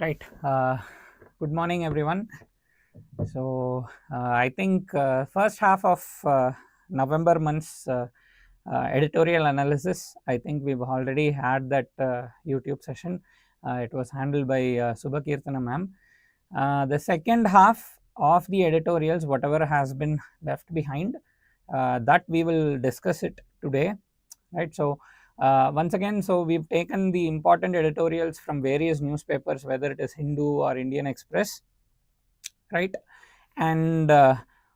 Right. Good morning, everyone. So I think first half of November month's editorial analysis, I think we've already had that YouTube session. It was handled by Subhakirtana ma'am. The second half of the editorials, whatever has been left behind, that we will discuss it today. Right. So once again, so we've taken the important editorials from various newspapers, whether it is Hindu or Indian Express, right? And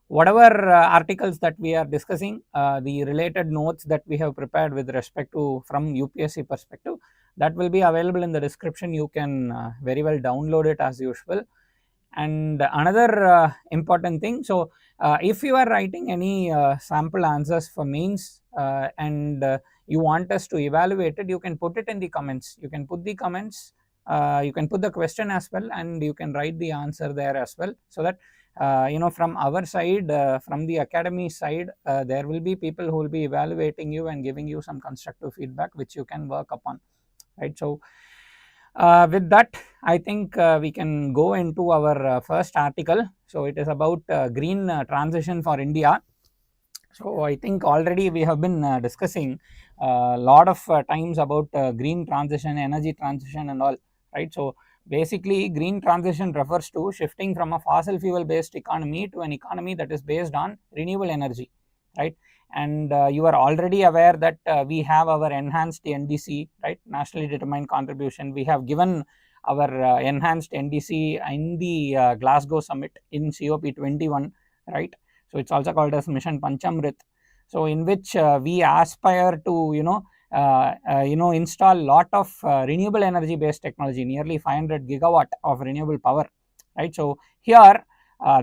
whatever articles that we are discussing, the related notes that we have prepared with respect to from UPSC perspective, that will be available in the description. You can very well download it as usual. And another important thing, so if you are writing any sample answers for mains and you want us to evaluate it, you can put it in the comments. You can put the comments, you can put the question as well, and you can write the answer there as well, so that from our side, from the academy side, there will be people who will be evaluating you and giving you some constructive feedback which you can work upon, right? So with that, I think we can go into our first article. So it is about green transition for India. So I think already we have been discussing a lot of times about green transition, energy transition and all, right? So basically green transition refers to shifting from a fossil fuel based economy to an economy that is based on renewable energy, right? And you are already aware that we have our enhanced NDC, right, nationally determined contribution. We have given our enhanced NDC in the Glasgow summit in COP21, right? So it's also called as Mission Panchamrit. So in which we aspire to install lot of renewable energy based technology, nearly 500 gigawatt of renewable power, right? So here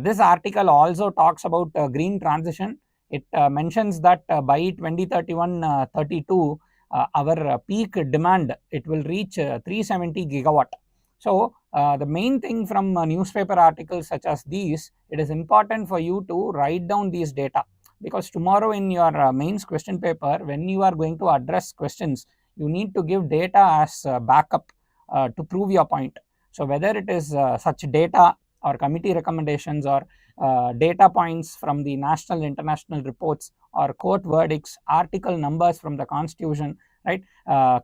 this article also talks about green transition. It mentions that by 2031-32 our peak demand, it will reach 370 gigawatt. So the main thing from newspaper articles such as these, it is important for you to write down these data, because tomorrow in your mains question paper, when you are going to address questions, you need to give data as backup to prove your point. So whether it is such data or committee recommendations or data points from the national international reports or court verdicts, article numbers from the constitution, right,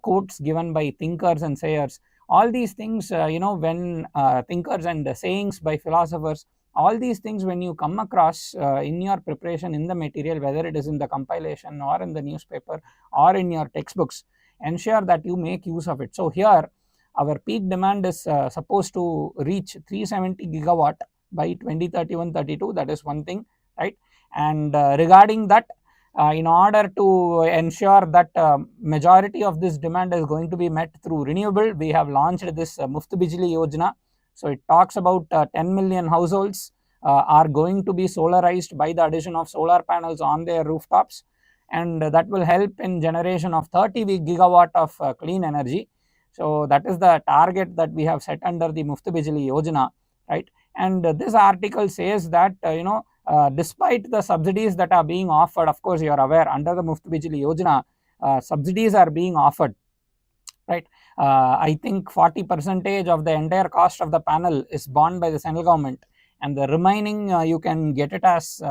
quotes given by thinkers and sayers, all these things, when thinkers and sayings by philosophers, all these things when you come across in your preparation in the material, whether it is in the compilation or in the newspaper or in your textbooks, ensure that you make use of it. So here our peak demand is supposed to reach 370 gigawatt by 2031-32. That is one thing, right? And regarding that, in order to ensure that majority of this demand is going to be met through renewable, we have launched this Muft Bijli Yojana. So it talks about 10 million households are going to be solarized by the addition of solar panels on their rooftops, and that will help in generation of 30 gigawatt of clean energy. So that is the target that we have set under the Muft Bijli Yojana, right? And this article says that despite the subsidies that are being offered, of course you are aware, under the Muft Bijli Yojana, subsidies are being offered, right? I think 40% of the entire cost of the panel is borne by the central government, and the remaining you can get it as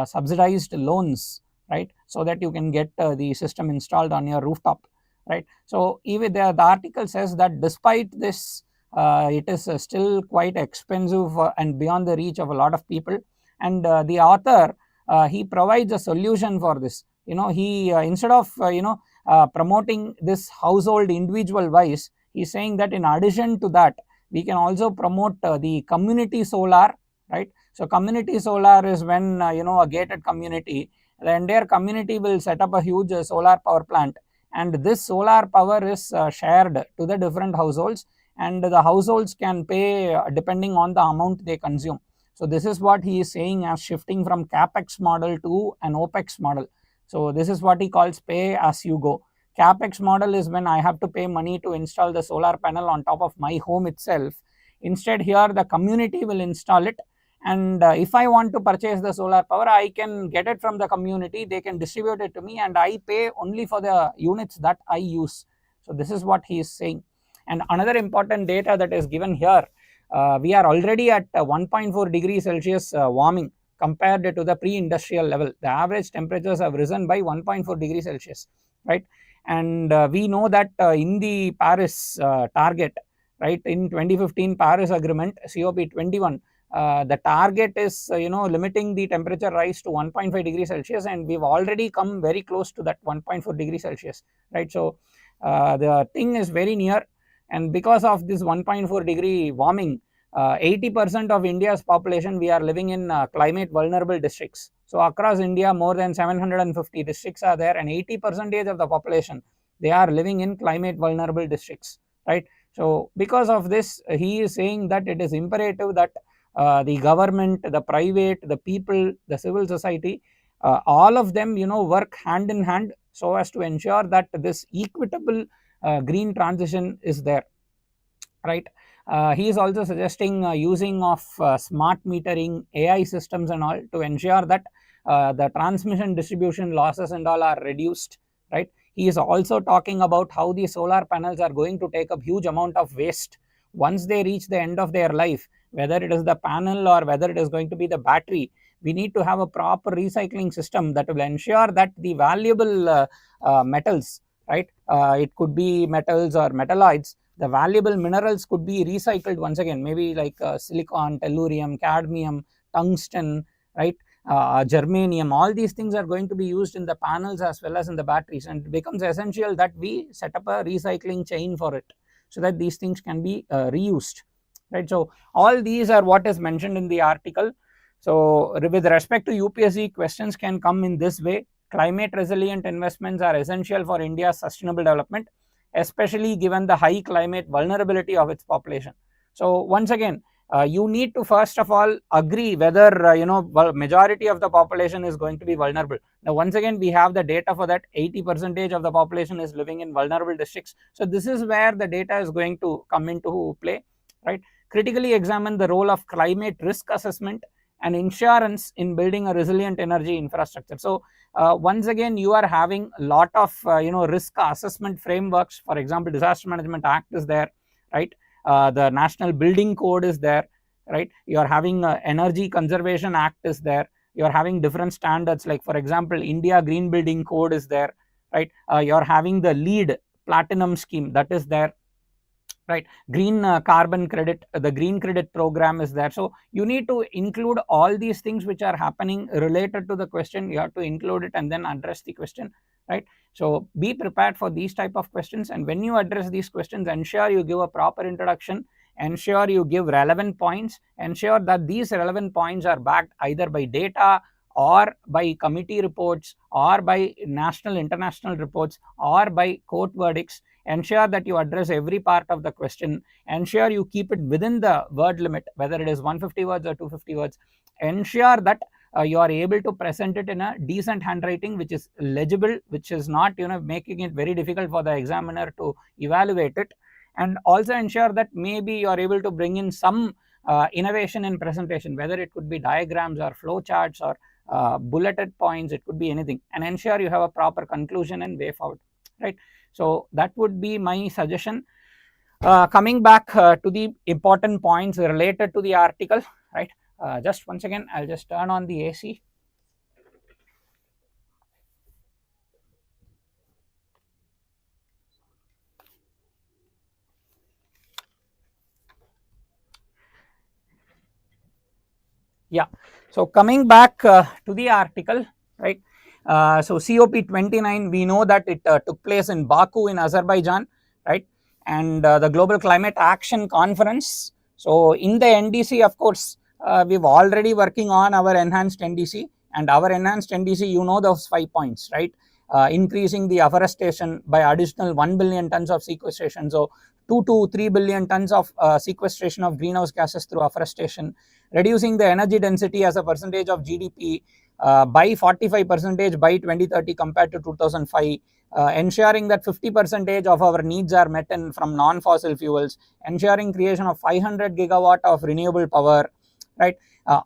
subsidized loans, right? So that you can get the system installed on your rooftop, right? So even the article says that despite this, it is still quite expensive and beyond the reach of a lot of people. And the author, he provides a solution for this. He instead of promoting this household individual wise, he's saying that in addition to that, we can also promote the community solar, right? So community solar is when a gated community, the entire community will set up a huge solar power plant, and this solar power is shared to the different households, and the households can pay depending on the amount they consume. So this is what he is saying as shifting from capex model to an opex model. So this is what he calls pay as you go. Capex model is when I have to pay money to install the solar panel on top of my home itself. Instead, here the community will install it, and if I want to purchase the solar power, I can get it from the community. They can distribute it to me, and I pay only for the units that I use. So this is what he is saying. And another important data that is given here, we are already at 1.4 degrees Celsius warming compared to the pre-industrial level. The average temperatures have risen by 1.4 degrees Celsius, right? And we know that in the Paris target, right, in 2015 Paris Agreement COP21, the target is limiting the temperature rise to 1.5 degrees Celsius, and we've already come very close to that 1.4 degrees Celsius, right? So the thing is very near, and because of this 1.4 degree warming, 80% of India's population, we are living in climate vulnerable districts. So across India, more than 750 districts are there, and 80% of the population, they are living in climate vulnerable districts, right? So because of this, he is saying that it is imperative that the government, the private, the people, the civil society, all of them work hand in hand so as to ensure that this equitable green transition is there, right? He is also suggesting using of smart metering, AI systems and all to ensure that the transmission distribution losses and all are reduced, right? He is also talking about how the solar panels are going to take up huge amount of waste once they reach the end of their life, whether it is the panel or whether it is going to be the battery. We need to have a proper recycling system that will ensure that the valuable metals, right, it could be metals or metalloids, the valuable minerals could be recycled once again, maybe like silicon, tellurium, cadmium, tungsten, right, germanium. All these things are going to be used in the panels as well as in the batteries, and it becomes essential that we set up a recycling chain for it so that these things can be reused, right? So all these are what is mentioned in the article. So with respect to UPSC, questions can come in this way: climate resilient investments are essential for India's sustainable development, especially given the high climate vulnerability of its population. So once again, you need to first of all agree whether majority of the population is going to be vulnerable. Now once again, we have the data for that. 80% of the population is living in vulnerable districts. So this is where the data is going to come into play, right? Critically examine the role of climate risk assessment and insurance in building a resilient energy infrastructure. So once again, you are having a lot of risk assessment frameworks. For example, Disaster Management Act is there, right? The National Building Code is there, right? You are having Energy Conservation Act is there. You are having different standards, like for example, India Green Building Code is there, right? You are having the LEED Platinum scheme that is there, right? Green carbon credit, the green credit program is there. So you need to include all these things which are happening related to the question. You have to include it and then address the question, right? So be prepared for these type of questions, and when you address these questions, ensure you give a proper introduction, ensure you give relevant points, ensure that these relevant points are backed either by data or by committee reports or by national international reports or by court verdicts. Ensure that you address every part of the question. Ensure you keep it within the word limit, whether it is 150 words or 250 words. Ensure that you are able to present it in a decent handwriting which is legible, which is not making it very difficult for the examiner to evaluate it. And also ensure that maybe you are able to bring in some innovation in presentation, whether it could be diagrams or flow charts or bulleted points, it could be anything. And ensure you have a proper conclusion and way forward, right? So that would be my suggestion. Coming back to the important points related to the article, right? Just once again, I'll just turn on the AC. Yeah. So coming back to the article, right? So COP29, we know that it took place in Baku in Azerbaijan, right? And the Global Climate Action Conference. So in the NDC, of course, we've already working on our enhanced NDC, and our enhanced NDC, those 5 points, right? Increasing the afforestation by additional 1 billion tons of sequestration. So 2 to 3 billion tons of sequestration of greenhouse gases through afforestation, reducing the energy density as a percentage of GDP by 45% by 2030 compared to 2005, ensuring that 50% of our needs are met from non-fossil fuels, ensuring creation of 500 gigawatt of renewable power, right?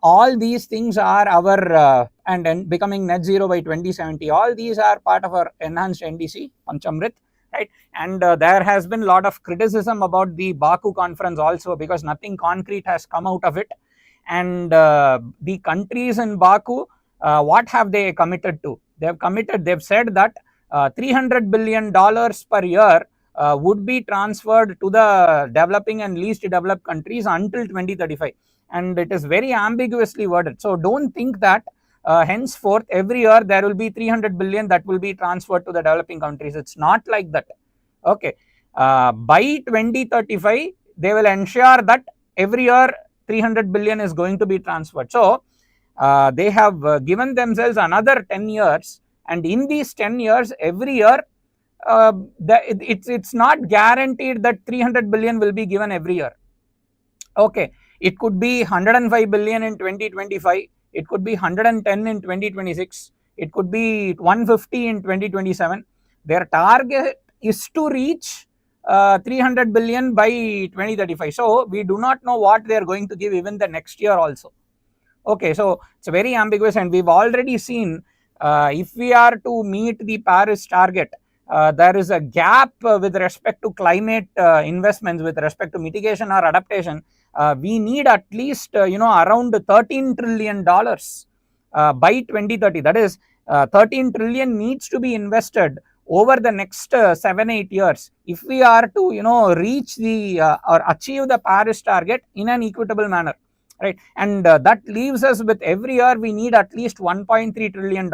All these things are our and becoming net zero by 2070. All these are part of our enhanced NDC, Panchamrit, right? And there has been a lot of criticism about the Baku conference also, because nothing concrete has come out of it. And the countries in Baku, what have they committed to? They've said that $300 billion per year would be transferred to the developing and least developed countries until 2035, and it is very ambiguously worded. So don't think that henceforth every year there will be 300 billion that will be transferred to the developing countries. It's not like that. Okay, by 2035 they will ensure that every year 300 billion is going to be transferred. So they have given themselves another 10 years, and in these 10 years every year it's not guaranteed that 300 billion will be given every year. Okay, it could be 105 billion in 2025, it could be 110 in 2026, it could be 150 in 2027. Their target is to reach 300 billion by 2035. So we do not know what they are going to give even the next year also. Okay, so it's very ambiguous, and we've already seen if we are to meet the Paris target, there is a gap with respect to climate investments, with respect to mitigation or adaptation. We need at least around $13 trillion by 2030. That is, 13 trillion needs to be invested over the next 7-8 years if we are to reach the or achieve the Paris target in an equitable manner, right? And that leaves us with every year we need at least $1.3 trillion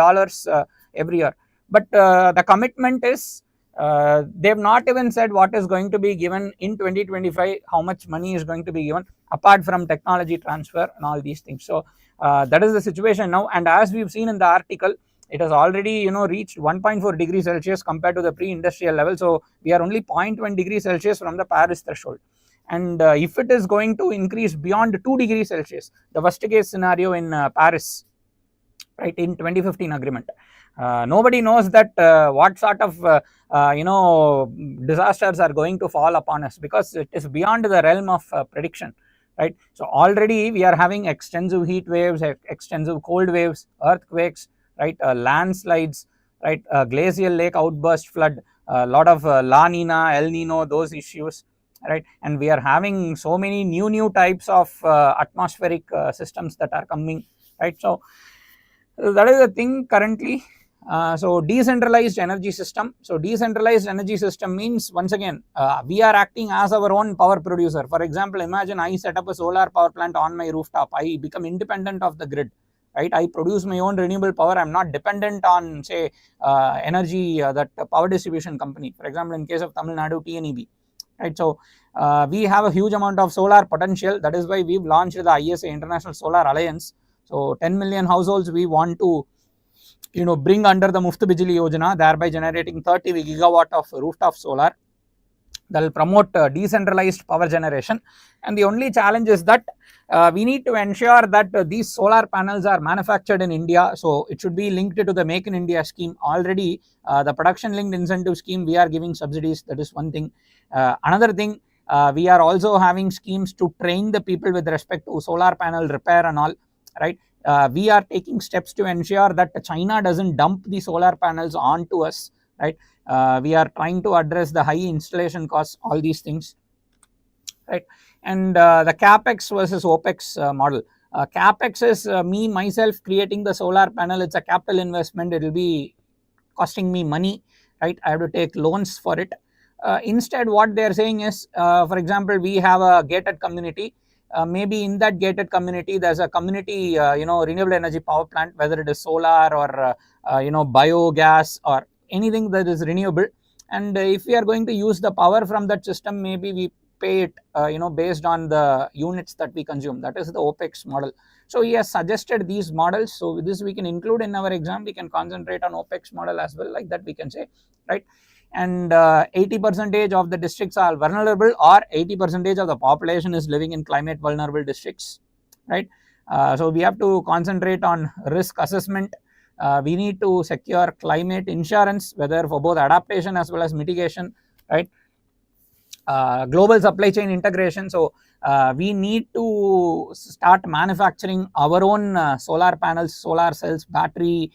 every year. But the commitment is they have not even said what is going to be given in 2025, how much money is going to be given apart from technology transfer and all these things. So that is the situation now, and as we've seen in the article, it has already reached 1.4 degrees Celsius compared to the pre-industrial level. So we are only 0.1 degrees Celsius from the Paris threshold. And if it is going to increase beyond 2 degrees Celsius, the worst case scenario in Paris, right, in 2015 agreement, nobody knows that what sort of disasters are going to fall upon us, because it is beyond the realm of prediction, right? So already we are having extensive heat waves, extensive cold waves, earthquakes, right, landslides, right, glacial lake outburst flood, a lot of La Nina, El Nino, those issues, right? And we are having so many new types of atmospheric systems that are coming, right? So that is the thing currently. So decentralized energy system. So decentralized energy system means, once again, we are acting as our own power producer. For example, imagine I set up a solar power plant on my rooftop. I become independent of the grid, right? I produce my own renewable power. I'm not dependent on, say, energy that power distribution company. For example, in case of Tamil Nadu, TNEB, right? So we have a huge amount of solar potential. That is why we've launched the ISA, International Solar Alliance. So 10 million households we want to bring under the Muft Bijli Yojana, thereby generating 30 gigawatt of rooftop solar that will promote decentralized power generation. And the only challenge is that we need to ensure that these solar panels are manufactured in India. So it should be linked to the Make in India scheme. Already the production linked incentive scheme, we are giving subsidies. That is one thing. Another thing, we are also having schemes to train the people with respect to solar panel repair and all, right? We are taking steps to ensure that China doesn't dump the solar panels onto us, right? We are trying to address the high installation costs, all these things, right? And the capex versus opex model. Capex is me myself creating the solar panel. It's a capital investment. It will be costing me money, right? I have to take loans for it. Instead, what they are saying is, for example, we have a gated community. Maybe in that gated community there's a community renewable energy power plant, whether it is solar or biogas or anything that is renewable. And if we are going to use the power from that system, maybe we pay it based on the units that we consume. That is the OPEX model. So he has suggested these models. So this we can include in our exam. We can concentrate on OPEX model as well, like that we can say, right? And 80% of the districts are vulnerable, or 80% of the population is living in climate vulnerable districts, right? So we have to concentrate on risk assessment. We need to secure climate insurance, whether for both adaptation as well as mitigation, right? Global supply chain integration. So we need to start manufacturing our own solar panels, solar cells, battery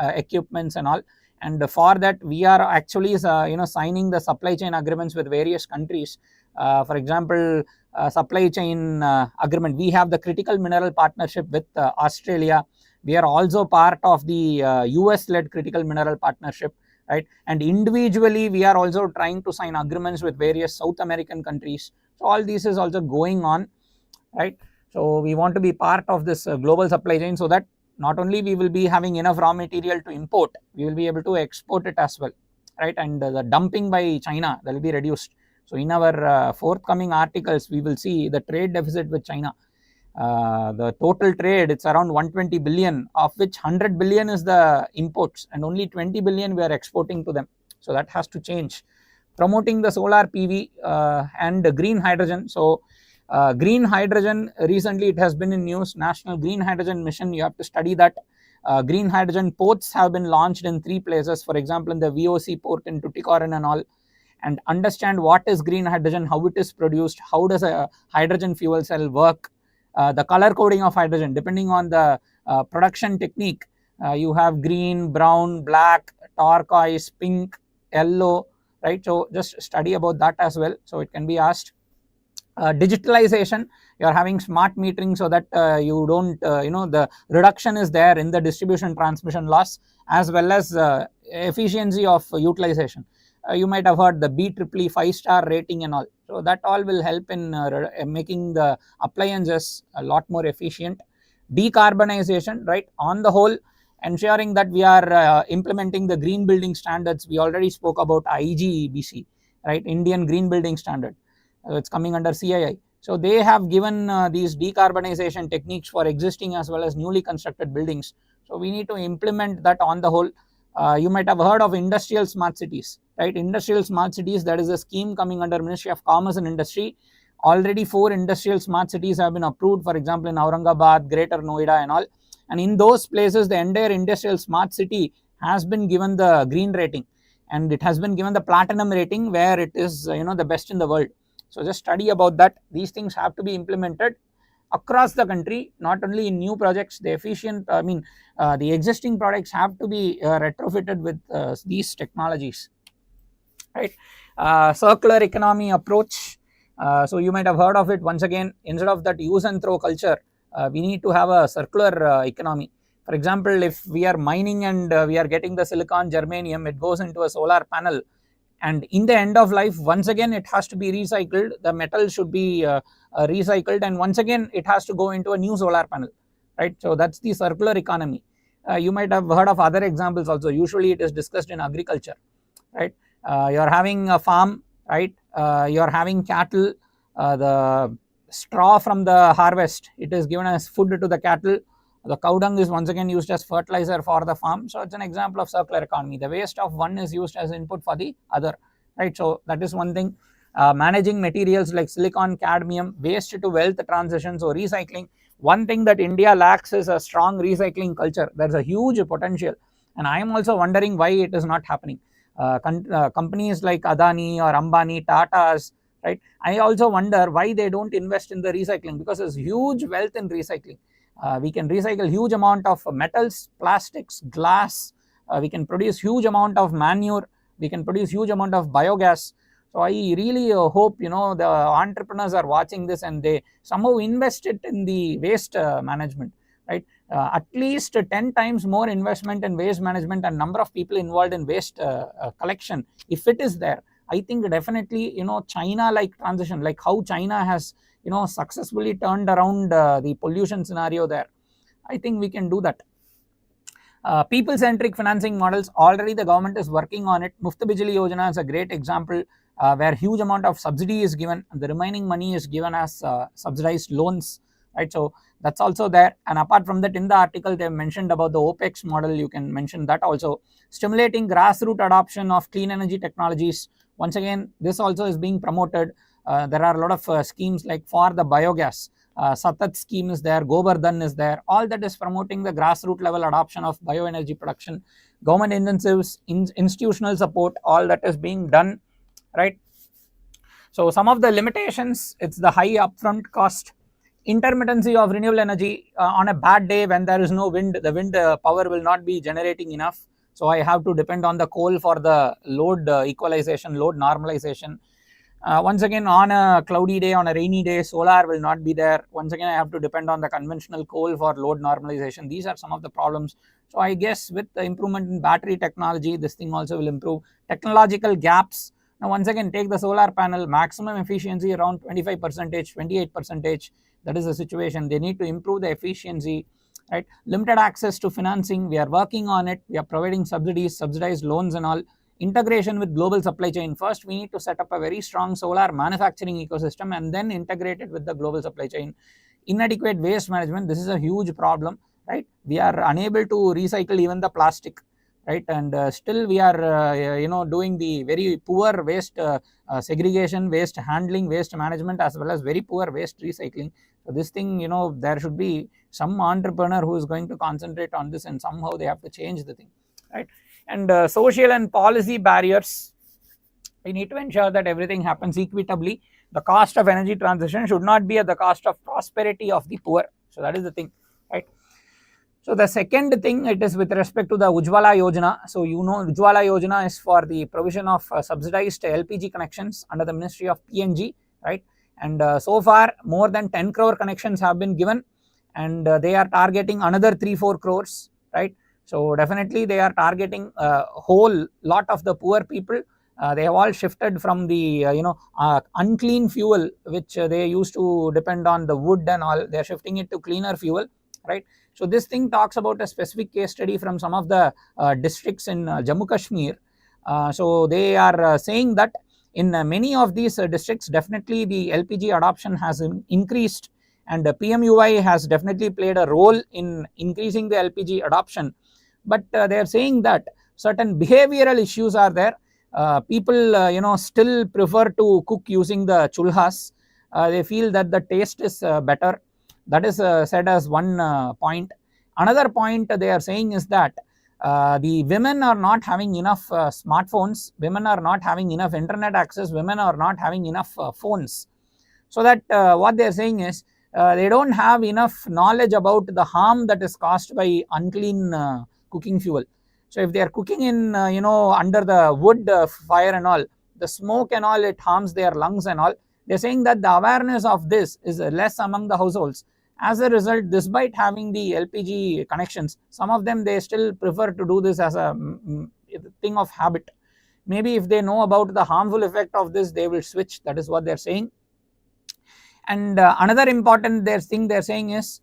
equipments and all. and for that we are actually signing the supply chain agreements with various countries. For example, supply chain agreement, we have the critical mineral partnership with Australia. We are also part of the US led critical mineral partnership, right? And individually we are also trying to sign agreements with various South American countries. So all this is also going on, right? So we want to be part of this global supply chain, so that not only we will be having enough raw material to import, we will be able to export it as well, right? And the dumping by China, that will be reduced. So in our forthcoming articles, we will see the trade deficit with China. The total trade, it's around 120 billion, of which 100 billion is the imports and only 20 billion we are exporting to them. So that has to change. Promoting the solar PV and green hydrogen. So green hydrogen, recently it has been in news, National Green Hydrogen Mission, you have to study that. Green hydrogen ports have been launched in 3 places, for example in the VOC port in Tuticorin and all, and understand what is green hydrogen, how it is produced, how does a hydrogen fuel cell work, the color coding of hydrogen depending on the production technique. You have green, brown, black, turquoise, pink, yellow, right? So just study about that as well, so it can be asked. Digitalization, you are having smart metering, so that you don't the reduction is there in the distribution transmission loss, as well as efficiency of utilization. You might have heard the BEEE 5-star rating and all, so that all will help in making the appliances a lot more efficient. Decarbonization, right? On the whole, ensuring that we are implementing the green building standards. We already spoke about IGBC, right? Indian Green Building Standard. It's coming under CII. So they have given these decarbonization techniques for existing as well as newly constructed buildings. So we need to implement that on the whole. You might have heard of industrial smart cities, right? Industrial smart cities, that is a scheme coming under Ministry of Commerce and Industry. Already 4 industrial smart cities have been approved, for example in Aurangabad, Greater Noida and all. And in those places, the entire industrial smart city has been given the green rating, and it has been given the platinum rating, where it is the best in the world. So just study about that. These things have to be implemented across the country, not only in new projects. The the existing products have to be retrofitted with these technologies, right? Circular economy approach. So you might have heard of it. Once again, instead of that use and throw culture, we need to have a circular economy. For example, if we are mining and we are getting the silicon, germanium, it goes into a solar panel, and in the end of life, once again it has to be recycled. The metal should be recycled, and once again it has to go into a new solar panel, right? So that's the circular economy. You might have heard of other examples also. Usually it is discussed in agriculture, right? You are having a farm, right? You are having cattle. The straw from the harvest, it is given as food to the cattle. The cow dung is once again used as fertilizer for the farm. So it's an example of circular economy. The waste of one is used as input for the other, right? So that is one thing. Managing materials like silicon, cadmium, waste to wealth transition, so recycling. One thing that India lacks is a strong recycling culture. There's a huge potential, and I am also wondering why it is not happening. Companies like Adani or Ambani, Tatas, right? I also wonder why they don't invest in the recycling, because there's huge wealth in recycling. We can recycle huge amount of metals, plastics, glass. We can produce huge amount of manure. We can produce huge amount of biogas. So I really hope the entrepreneurs are watching this and they somehow invest it in the waste management, right? At least 10 times more investment in waste management and number of people involved in waste collection, if it is there, I think definitely China like transition, like how China has successfully turned around the pollution scenario there. I think we can do that. People centric financing models, already the government is working on it. Mufti Bijli Yojana is a great example where huge amount of subsidy is given and the remaining money is given as subsidized loans, right? So that's also there. And apart from that, in the article they mentioned about the OPEX model. You can mention that also. Stimulating grassroots adoption of clean energy technologies. Once again, this also is being promoted. There are a lot of schemes like for the biogas. Satat scheme is there, Gobardhan is there. All that is promoting the grassroots level adoption of bioenergy production. Government incentives, institutional support, all that is being done, right? So some of the limitations, it's the high upfront cost, intermittency of renewable energy. On a bad day when there is no wind, the wind power will not be generating enough. so I have to depend on the coal for the load equalization, load normalization. Once again, on a cloudy day, on a rainy day, solar will not be there. Once again, I have to depend on the conventional coal for load normalization. These are some of the problems. So I guess with the improvement in battery technology, this thing also will improve. Technological gaps. Now once again, take the solar panel, maximum efficiency around 25%, 28%. That is the situation. They need to improve the efficiency, right? Limited access to financing. We are working on it. We are providing subsidies, subsidized loans and all. Integration with global supply chain. First, we need to set up a very strong solar manufacturing ecosystem and then integrate it with the global supply chain. Inadequate waste management. This is a huge problem, right? We are unable to recycle even the plastic, right? And still we are doing the very poor waste segregation, waste handling, waste management, as well as very poor waste recycling. So this thing, there should be some entrepreneur who is going to concentrate on this, and somehow they have to change the thing, right? And social and policy barriers, we need to ensure that everything happens equitably. The cost of energy transition should not be at the cost of prosperity of the poor. So that is the thing, right? So the second thing, it is with respect to the Ujjwala Yojana. So Ujjwala Yojana is for the provision of subsidized LPG connections under the Ministry of PNG, right? And so far more than 10 crore connections have been given, and they are targeting another 3-4 crores, right? So definitely they are targeting a whole lot of the poor people. They have all shifted from the unclean fuel, which they used to depend on the wood and all. They are shifting it to cleaner fuel, right? So this thing talks about a specific case study from some of the districts in Jammu Kashmir. So they are saying that in many of these districts, definitely the LPG adoption has increased, and PMUI has definitely played a role in increasing the LPG adoption. But they are saying that certain behavioral issues are there. People still prefer to cook using the chulhas. They feel that the taste is better. That is said as one point. Another point they are saying is that the women are not having enough smartphones, women are not having enough internet access, women are not having enough phones. So that what they are saying is they don't have enough knowledge about the harm that is caused by unclean cooking fuel. So if they are cooking in under the wood fire and all, the smoke and all, it harms their lungs and all. They're saying that the awareness of this is less among the households. As a result, despite having the LPG connections, some of them, they still prefer to do this as a thing of habit. Maybe if they know about the harmful effect of this, they will switch. That is what they're saying. And another important thing they're saying is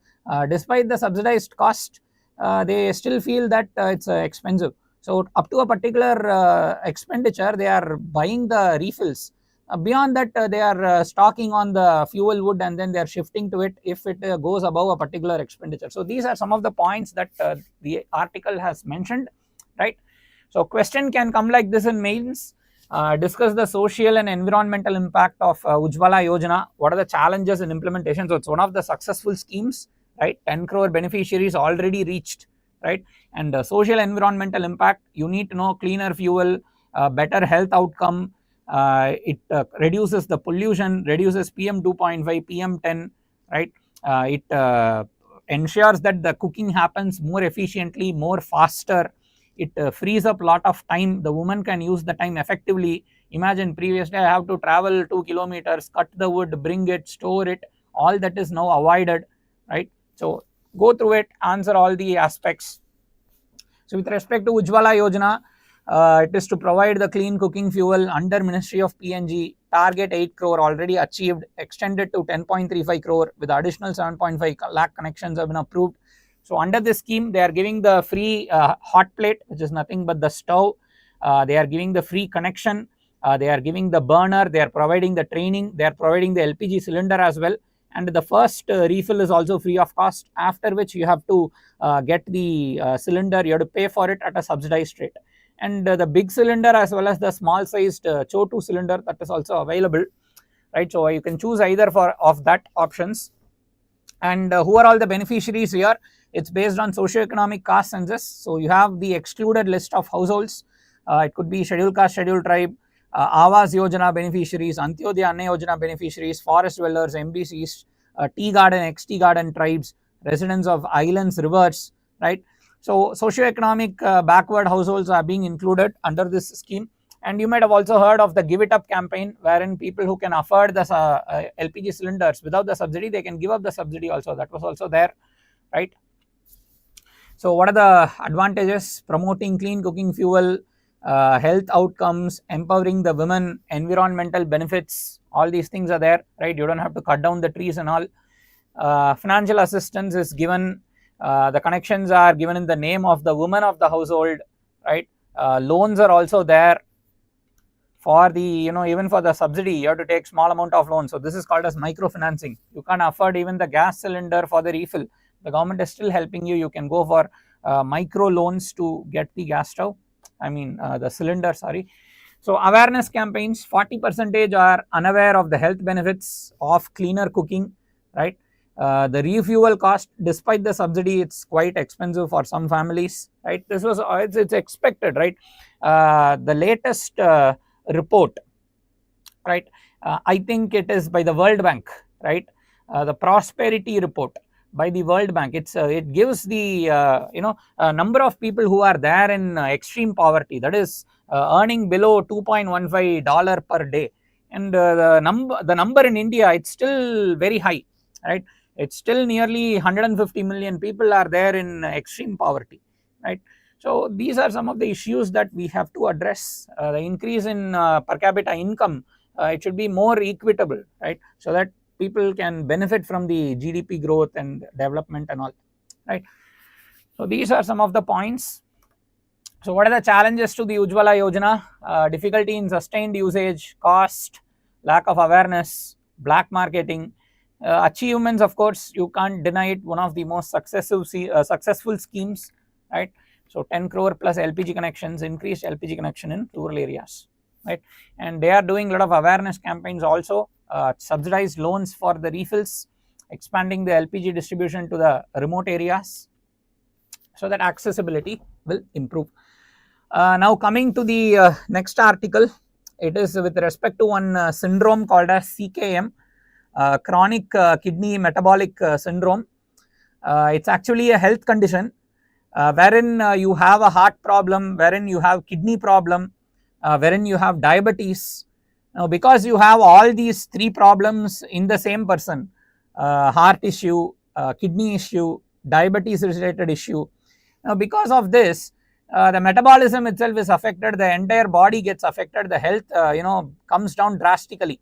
despite the subsidized cost, they still feel that it's expensive. So up to a particular expenditure, they are buying the refills. Beyond that, they are stocking on the fuel wood, and then they are shifting to it if it goes above a particular expenditure. So these are some of the points that the article has mentioned, right? So question can come like this in mails. Discuss the social and environmental impact of Ujjwala Yojana. What are the challenges in implementation? So it's one of the successful schemes, right? 10 crore beneficiaries already reached, right? And social environmental impact, you need to know cleaner fuel, better health outcome. It reduces the pollution, reduces PM 2.5, PM 10, right? It ensures that the cooking happens more efficiently, more faster. It frees up a lot of time. The woman can use the time effectively. Imagine previously I have to travel 2 kilometers, cut the wood, bring it, store it. All that is now avoided, right? So go through it, answer all the aspects. So with respect to Ujjwala Yojana, it is to provide the clean cooking fuel under Ministry of PNG. Target 8 crore already achieved, extended to 10.35 crore with additional 7.5 lakh connections have been approved. So under this scheme, they are giving the free hot plate, which is nothing but the stove. They are giving the free connection. They are giving the burner. They are providing the training. They are providing the LPG cylinder as well. And the first refill is also free of cost, after which you have to get the cylinder. You have to pay for it at a subsidized rate. And the big cylinder as well as the small sized Chotu cylinder, that is also available, right? So you can choose either of that options. And who are all the beneficiaries here? It's based on socio-economic caste census. So you have the excluded list of households. It could be scheduled caste, scheduled tribe, Awas Yojana beneficiaries, Antyodaya Anna Yojana beneficiaries, forest dwellers, MBCs, tea garden, ex-tea garden tribes, residents of islands, rivers, right? So socioeconomic backward households are being included under this scheme. And you might have also heard of the Give It Up campaign, wherein people who can afford the LPG cylinders without the subsidy, they can give up the subsidy also. That was also there, right? So what are the advantages? Promoting clean cooking fuel, health outcomes, empowering the women, environmental benefits, all these things are there, right? You don't have to cut down the trees and all. Financial assistance is given. The connections are given in the name of the woman of the household, right? Loans are also there for the, even for the subsidy, you have to take small amount of loan. So this is called as microfinancing. You can't afford even the gas cylinder for the refill. The government is still helping you. You can go for micro loans to get the gas stove, the cylinder, sorry. So awareness campaigns, 40% are unaware of the health benefits of cleaner cooking, right? The refuel cost, despite the subsidy, it's quite expensive for some families, right? This was, it's expected, right? The latest report, right? I think it is by the World Bank, right? The prosperity report by the World Bank. It gives the number of people who are there in extreme poverty, that is earning below $2.15 per day, and the number in India, it's still very high, right? It's still nearly 150 million people are there in extreme poverty, right? So these are some of the issues that we have to address. The increase in per capita income, it should be more equitable, right? So that people can benefit from the GDP growth and development and all, right? So these are some of the points. So what are the challenges to the Ujjwala Yojana? Difficulty in sustained usage, cost, lack of awareness, black marketing. Achievements, of course, you can't deny it, one of the most successful schemes, right? So 10 crore plus LPG connections, increased LPG connection in rural areas, right? And they are doing a lot of awareness campaigns also, subsidized loans for the refills, expanding the LPG distribution to the remote areas so that accessibility will improve. Now coming to the next article, it is with respect to one syndrome called as CKM, chronic kidney metabolic syndrome. It's actually a health condition wherein you have a heart problem, wherein you have kidney problem, wherein you have diabetes. Now because you have all these three problems in the same person, heart issue, kidney issue, diabetes related issue. Now because of this, the metabolism itself is affected, the entire body gets affected, the health comes down drastically.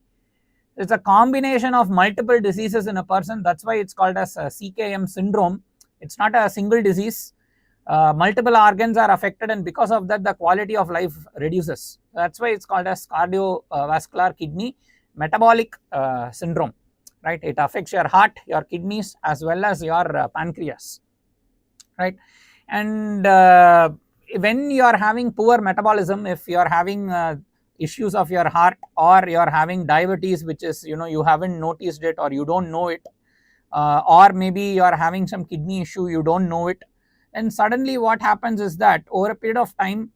It's a combination of multiple diseases in a person. That's why it's called as CKM syndrome. It's not a single disease. Multiple organs are affected, and because of that the quality of life reduces. That's why it's called as cardiovascular kidney metabolic syndrome, right? It affects your heart, your kidneys, as well as your pancreas, right? And when you are having poor metabolism, if you are having issues of your heart, or you are having diabetes, which is you haven't noticed it or you don't know it, or maybe you are having some kidney issue, you don't know it, and suddenly what happens is that over a period of time,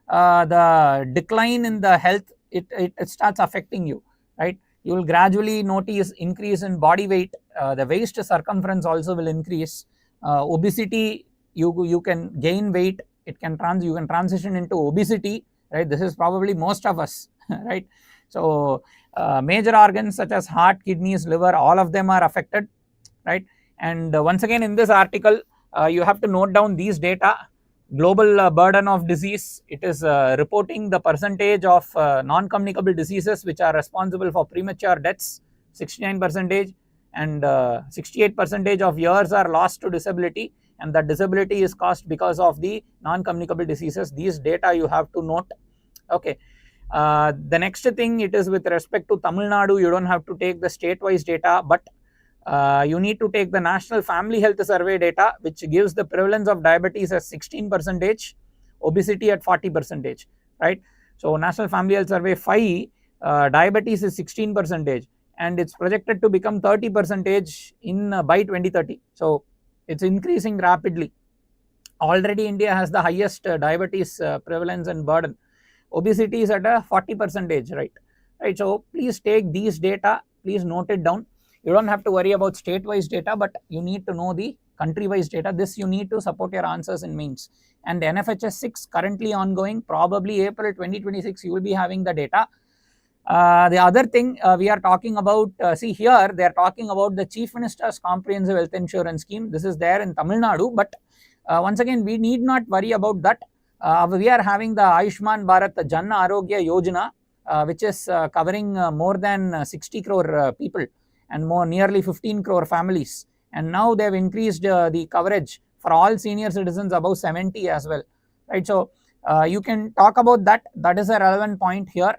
the decline in the health, it starts affecting you, right? You will gradually notice increase in body weight, the waist circumference also will increase, obesity, you can gain weight, you can transition into obesity, right? This is probably most of us, right? So major organs such as heart, kidneys, liver, all of them are affected, right? And once again in this article, you have to note down these data. Global burden of disease, it is reporting the percentage of non-communicable diseases which are responsible for premature deaths, 69%, and 68% of years are lost to disability, and that disability is caused because of the non-communicable diseases. These data you have to note, okay. The next thing, it is with respect to Tamil Nadu. You don't have to take the state-wise data, but you need to take the National Family Health Survey data, which gives the prevalence of diabetes as 16%, obesity at 40%, right? So National Family Health Survey 5, diabetes is 16%, and it's projected to become 30% in by 2030. So it's increasing rapidly. Already India has the highest diabetes prevalence and burden. Obesity is at a 40%, right? So please take these data, please note it down. You don't have to worry about state-wise data, but you need to know the country-wise data. This you need to support your answers in mains. And NFHS 6 currently ongoing, probably April 2026 you will be having the data. The other thing we are talking about, see here they are talking about the Chief Minister's Comprehensive Health Insurance Scheme. This is there in Tamil Nadu, but once again we need not worry about that. We are having the Ayushman Bharat Jan Arogya Yojana, which is covering more than 60 crore people and nearly 15 crore families. And now they have increased the coverage for all senior citizens above 70 as well, right? So you can talk about that. That is a relevant point here.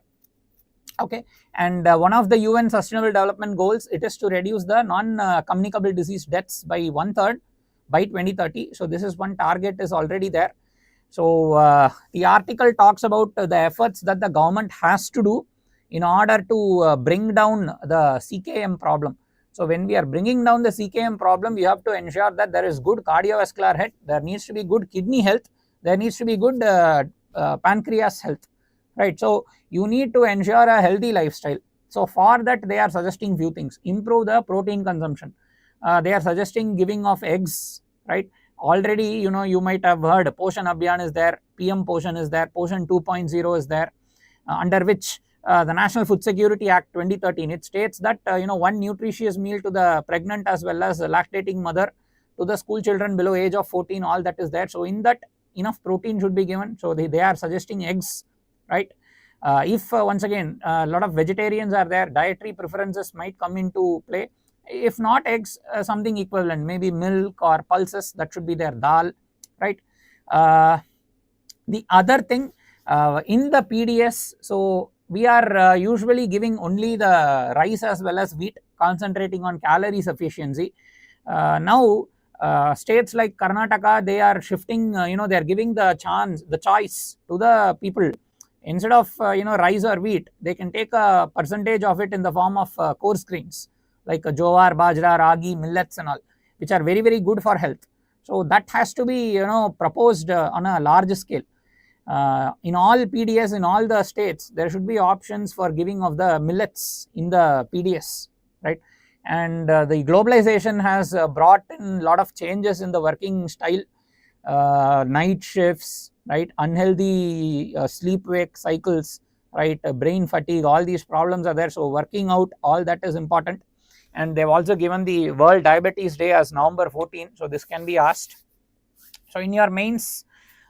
Okay, and one of the UN Sustainable Development Goals, it is to reduce the non-communicable disease deaths by 1/3 by 2030. So this is one target is already there. So the article talks about the efforts that the government has to do in order to bring down the CKM problem. So when we are bringing down the CKM problem, we have to ensure that there is good cardiovascular health, there needs to be good kidney health, there needs to be good pancreas health, right? So you need to ensure a healthy lifestyle. So for that they are suggesting few things. Improve the protein consumption. They are suggesting giving of eggs, right? Already you might have heard Poshan Abhiyan is there, PM Poshan is there, Poshan 2.0 is there, under which the National Food Security Act 2013, it states that one nutritious meal to the pregnant as well as the lactating mother, to the school children below age of 14, all that is there. So in that enough protein should be given. So they are suggesting eggs, right? If once again a lot of vegetarians are there, dietary preferences might come into play. If not eggs, something equivalent, maybe milk or pulses, that should be their dal, right? The other thing in the PDS, so we are usually giving only the rice as well as wheat, concentrating on calorie sufficiency. Now states like Karnataka, they are shifting, they are giving the choice to the people. Instead of rice or wheat, they can take a percentage of it in the form of coarse grains like jowar, bajra, ragi, millets and all, which are very, very good for health. So that has to be proposed on a large scale. In all PDS, in all the states, there should be options for giving of the millets in the PDS, right? And the globalization has brought in a lot of changes in the working style, night shifts, right? Unhealthy sleep-wake cycles, right? Brain fatigue, all these problems are there. So working out, all that is important. And they've also given the World Diabetes Day as November 14. So this can be asked. So in your mains,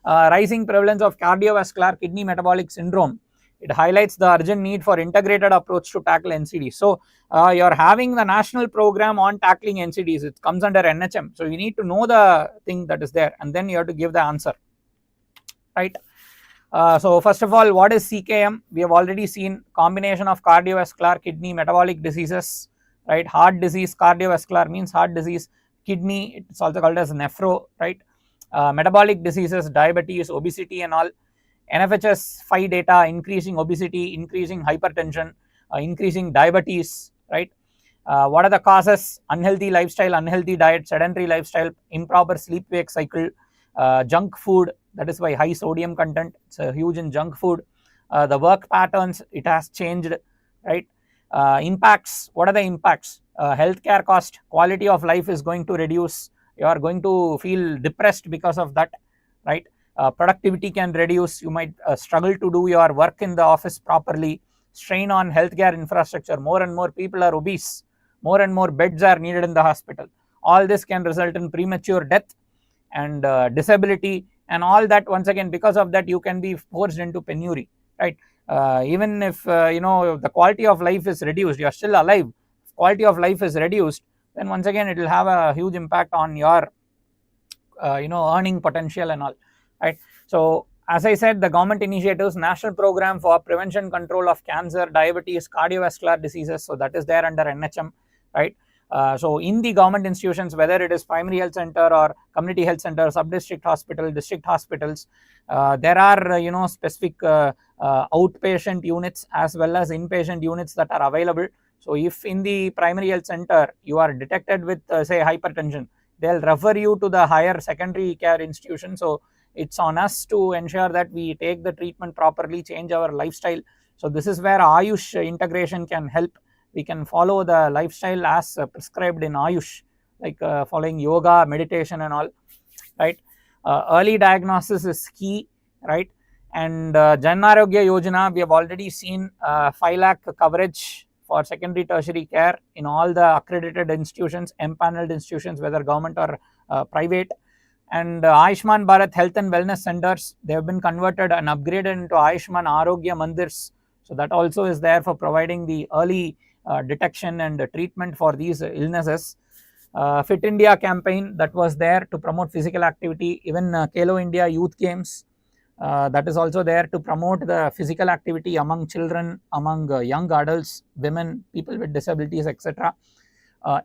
rising prevalence of cardiovascular kidney metabolic syndrome, it highlights the urgent need for integrated approach to tackle NCDs. So you're having the national program on tackling NCDs. It comes under NHM. So you need to know the thing that is there, and then you have to give the answer, right? So first of all, what is CKM? We have already seen combination of cardiovascular, kidney, metabolic diseases, right? Heart disease, cardiovascular means heart disease, kidney, it's also called as nephro, right? Metabolic diseases, diabetes, obesity and all. NFHS 5 data, increasing obesity, increasing hypertension, increasing diabetes, right? What are the causes? Unhealthy lifestyle, unhealthy diet, sedentary lifestyle, improper sleep wake cycle, junk food, that is why high sodium content, it's huge in junk food. The work patterns, it has changed, right? Impacts, what are the impacts? Healthcare cost, quality of life is going to reduce, you are going to feel depressed because of that, right? Productivity can reduce, you might struggle to do your work in the office properly, strain on healthcare infrastructure, more and more people are obese, more and more beds are needed in the hospital. All this can result in premature death and disability and all that. Once again, because of that you can be forced into penury, right? Even if the quality of life is reduced, you are still alive, quality of life is reduced, then once again it will have a huge impact on your earning potential and all, right? So as I said, the government initiatives, national program for prevention control of cancer, diabetes, cardiovascular diseases, so that is there under NHM, right? So in the government institutions, whether it is primary health center or community health center, sub-district hospital, district hospitals, there are specific outpatient units as well as inpatient units that are available. So if in the primary health center you are detected with say hypertension, they'll refer you to the higher secondary care institution. So it's on us to ensure that we take the treatment properly, change our lifestyle. So this is where Ayush integration can help. We can follow the lifestyle as prescribed in Ayush, like following yoga, meditation and all, right? Early diagnosis is key, right? And Jan Arogya Yojana, we have already seen 5 lakh coverage for secondary tertiary care in all the accredited institutions, empaneled institutions, whether government or private. And Ayushman Bharat Health and Wellness Centers, they have been converted and upgraded into Ayushman Arogya Mandirs. So that also is there for providing the early detection and treatment for these illnesses. Fit India campaign that was there to promote physical activity, even Khelo India Youth Games, that is also there to promote the physical activity among children, among young adults, women, people with disabilities, etc.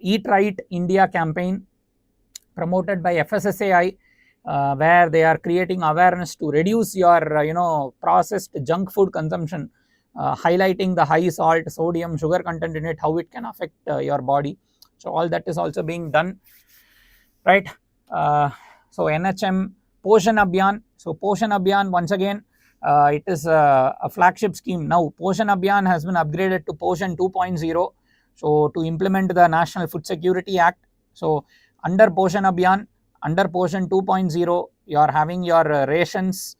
Eat Right India campaign promoted by FSSAI, where they are creating awareness to reduce your processed junk food consumption, highlighting the high salt, sodium, sugar content in it, how it can affect your body. So all that is also being done, right? So NHM Poshan Abhiyan. So Poshan Abhiyan, once again, it is a flagship scheme. Now Poshan Abhiyan has been upgraded to Poshan 2.0, so to implement the National Food Security Act. So under Poshan Abhiyan, under Poshan 2.0, you are having your rations.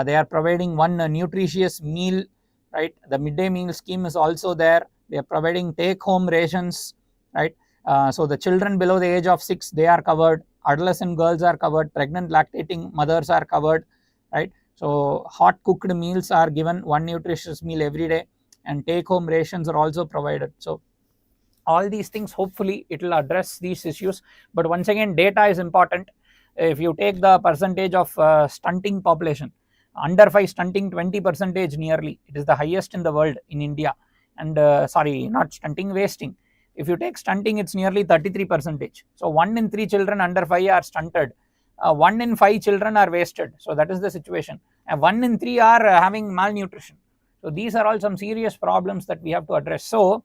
They are providing one nutritious meal, right? The midday meal scheme is also there. They are providing take home rations, right? So the children below the age of 6, they are covered, adolescent girls are covered, pregnant lactating mothers are covered, right? So hot cooked meals are given, one nutritious meal every day, and take home rations are also provided. So all these things, hopefully it will address these issues. But once again, data is important. If you take the percentage of stunting population, under 5 stunting 20% nearly, it is the highest in the world in India. And sorry, not stunting, wasting. If you take stunting, it's nearly 33%. So 1 in 3 children under 5 are stunted. 1 in 5 children are wasted. So that is the situation. And 1 in 3 are having malnutrition. So these are all some serious problems that we have to address. So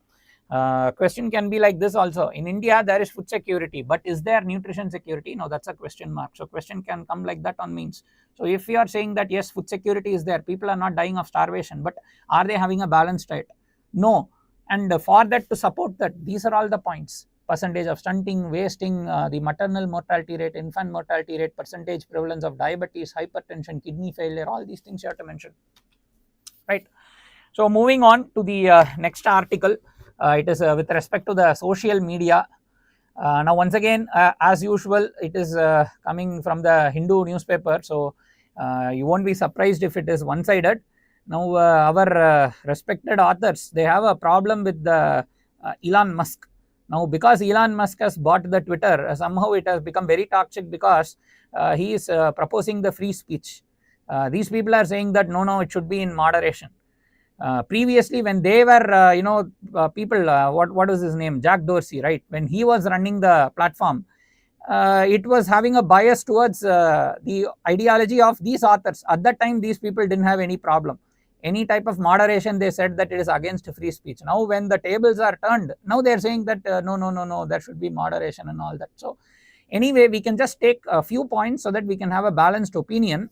question can be like this also. In India, there is food security, but is there nutrition security? No, that's a question mark. So question can come like that on means. So if you are saying that yes, food security is there, people are not dying of starvation, but are they having a balanced diet? No. And for that, to support that, these are all the points: percentage of stunting, wasting, the maternal mortality rate, infant mortality rate, percentage prevalence of diabetes, hypertension, kidney failure, all these things you have to mention, right? So moving on to the next article, it is with respect to the social media. Now once again, as usual, it is coming from the Hindu newspaper, so you won't be surprised if it is one-sided. Now our respected authors, they have a problem with the Elon Musk. Now because Elon Musk has bought the Twitter, somehow it has become very toxic, because he is proposing the free speech. These people are saying that no, it should be in moderation. Previously, when they were people, what was his name, Jack Dorsey, right? When he was running the platform, it was having a bias towards the ideology of these authors. At that time, these people didn't have any problem. Any type of moderation, they said that it is against free speech. Now when the tables are turned, now they are saying that no, there should be moderation and all that. So anyway, we can just take a few points so that we can have a balanced opinion.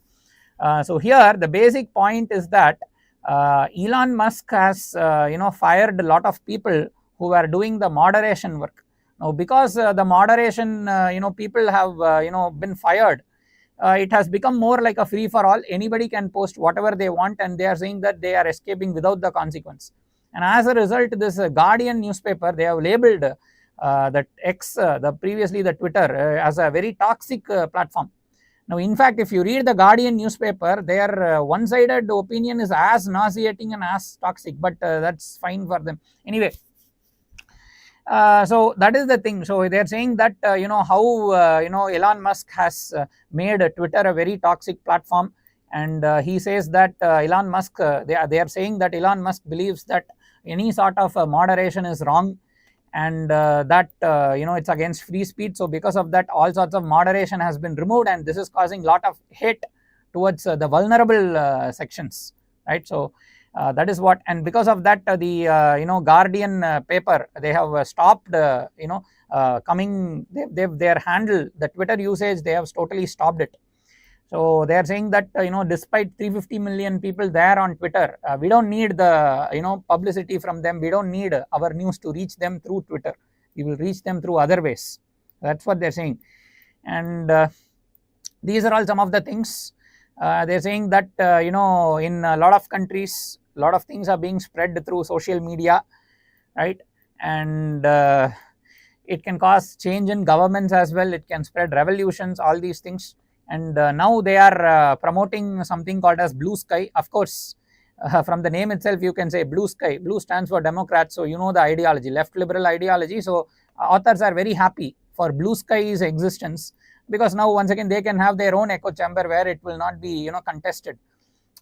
So here the basic point is that Elon Musk has fired a lot of people who were doing the moderation work. Now because the moderation people have been fired, it has become more like a free for all. Anybody can post whatever they want, and they are saying that they are escaping without the consequence. And as a result, this Guardian newspaper, they have labeled that X, previously the Twitter, as a very toxic platform. Now in fact, if you read the Guardian newspaper, their one-sided opinion is as nauseating and as toxic, but that's fine for them anyway. So that is the thing. So they are saying that how Elon Musk has made Twitter a very toxic platform, and he says that Elon Musk, they are saying that Elon Musk believes that any sort of moderation is wrong, and that it's against free speech. So because of that, all sorts of moderation has been removed, and this is causing a lot of hate towards the vulnerable sections, right? So that is what, and because of that, the Guardian paper, they have stopped coming. Their handle, the Twitter usage, they have totally stopped it. So they are saying that despite 350 million people there on Twitter, we don't need the publicity from them. We don't need our news to reach them through Twitter. We will reach them through other ways, That's what they're saying. And these are all some of the things. They're saying that in a lot of countries, a lot of things are being spread through social media, right? And it can cause change in governments as well. It can spread revolutions, all these things. And now they are promoting something called as blue sky. Of course, from the name itself, you can say blue sky. Blue stands for Democrats, so you know the ideology, left liberal ideology. So authors are very happy for blue sky's existence, because now once again they can have their own echo chamber where it will not be contested.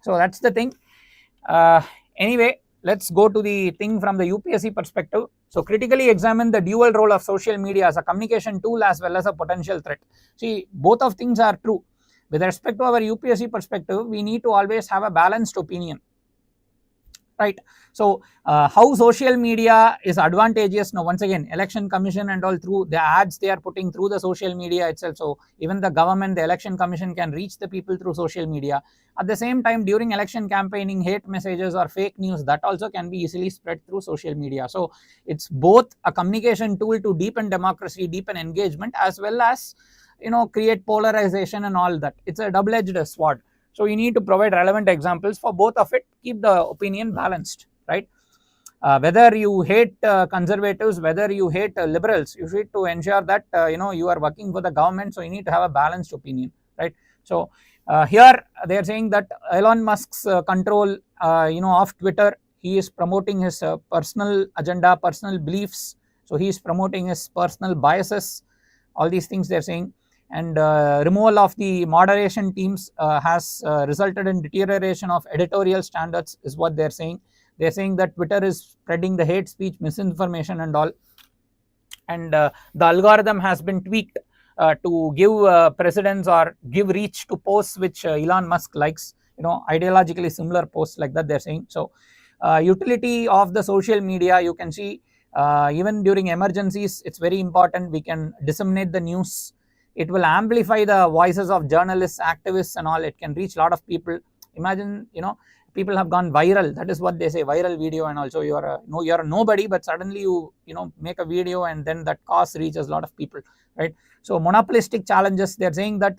So that's the thing. Anyway, let's go to the thing from the UPSC perspective. So critically examine the dual role of social media as a communication tool as well as a potential threat. See, both of things are true. With respect to our UPSC perspective, we need to always have a balanced opinion, right? So how social media is advantageous now, once again, election commission and all, through the ads they are putting through the social media itself. So even the government, the election commission can reach the people through social media. At the same time, during election campaigning, hate messages or fake news, that also can be easily spread through social media. So it's both a communication tool to deepen democracy, deepen engagement, as well as create polarization and all that. It's a double-edged sword. So you need to provide relevant examples for both of it, keep the opinion balanced, right? Whether you hate conservatives, whether you hate liberals, you need to ensure that you are working for the government, so you need to have a balanced opinion, right? So here they are saying that Elon Musk's control of Twitter, he is promoting his personal agenda, personal beliefs, so he is promoting his personal biases, all these things they're saying. And removal of the moderation teams has resulted in deterioration of editorial standards, is what they're saying. They're saying that Twitter is spreading the hate speech, misinformation and all, and the algorithm has been tweaked to give precedence or give reach to posts which Elon Musk likes, ideologically similar posts like that, they're saying. So utility of the social media, you can see even during emergencies, it's very important. We can disseminate the news. It will amplify the voices of journalists, activists and all. It can reach a lot of people. Imagine, people have gone viral. That is what they say, viral video. And also you're a nobody, but suddenly you make a video and then that cause reaches a lot of people, right? So monopolistic challenges, they're saying that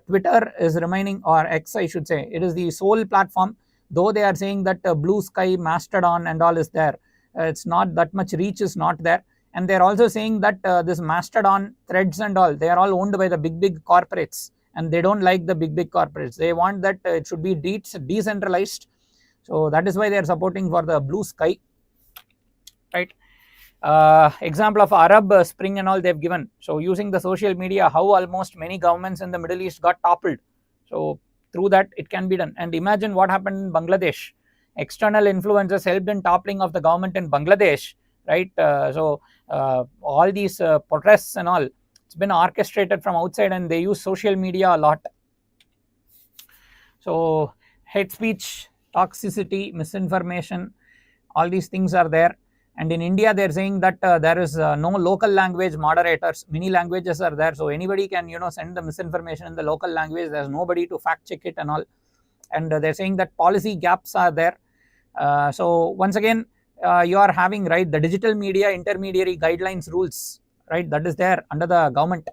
Twitter is remaining, or X I should say, it is the sole platform, though they are saying that blue sky, Mastodon and all is there. It's not that much reach is not there. And they're also saying that this Mastodon, Threads and all, they are all owned by the big corporates, and they don't like the big corporates. They want that it should be decentralized. So that is why they are supporting for the blue sky, right? Example of Arab Spring and all they've given. So using the social media, how almost many governments in the Middle East got toppled. So through that it can be done. And imagine what happened in Bangladesh. External influences helped in toppling of the government in Bangladesh, right? All these protests and all, it's been orchestrated from outside, and they use social media a lot. So hate speech, toxicity, misinformation, all these things are there. And in India, they're saying that there is no local language moderators. Many languages are there, so anybody can send the misinformation in the local language. There's nobody to fact check it and all. And they're saying that policy gaps are there. So once again, you are having, right, the digital media intermediary guidelines rules, right? That is there under the government.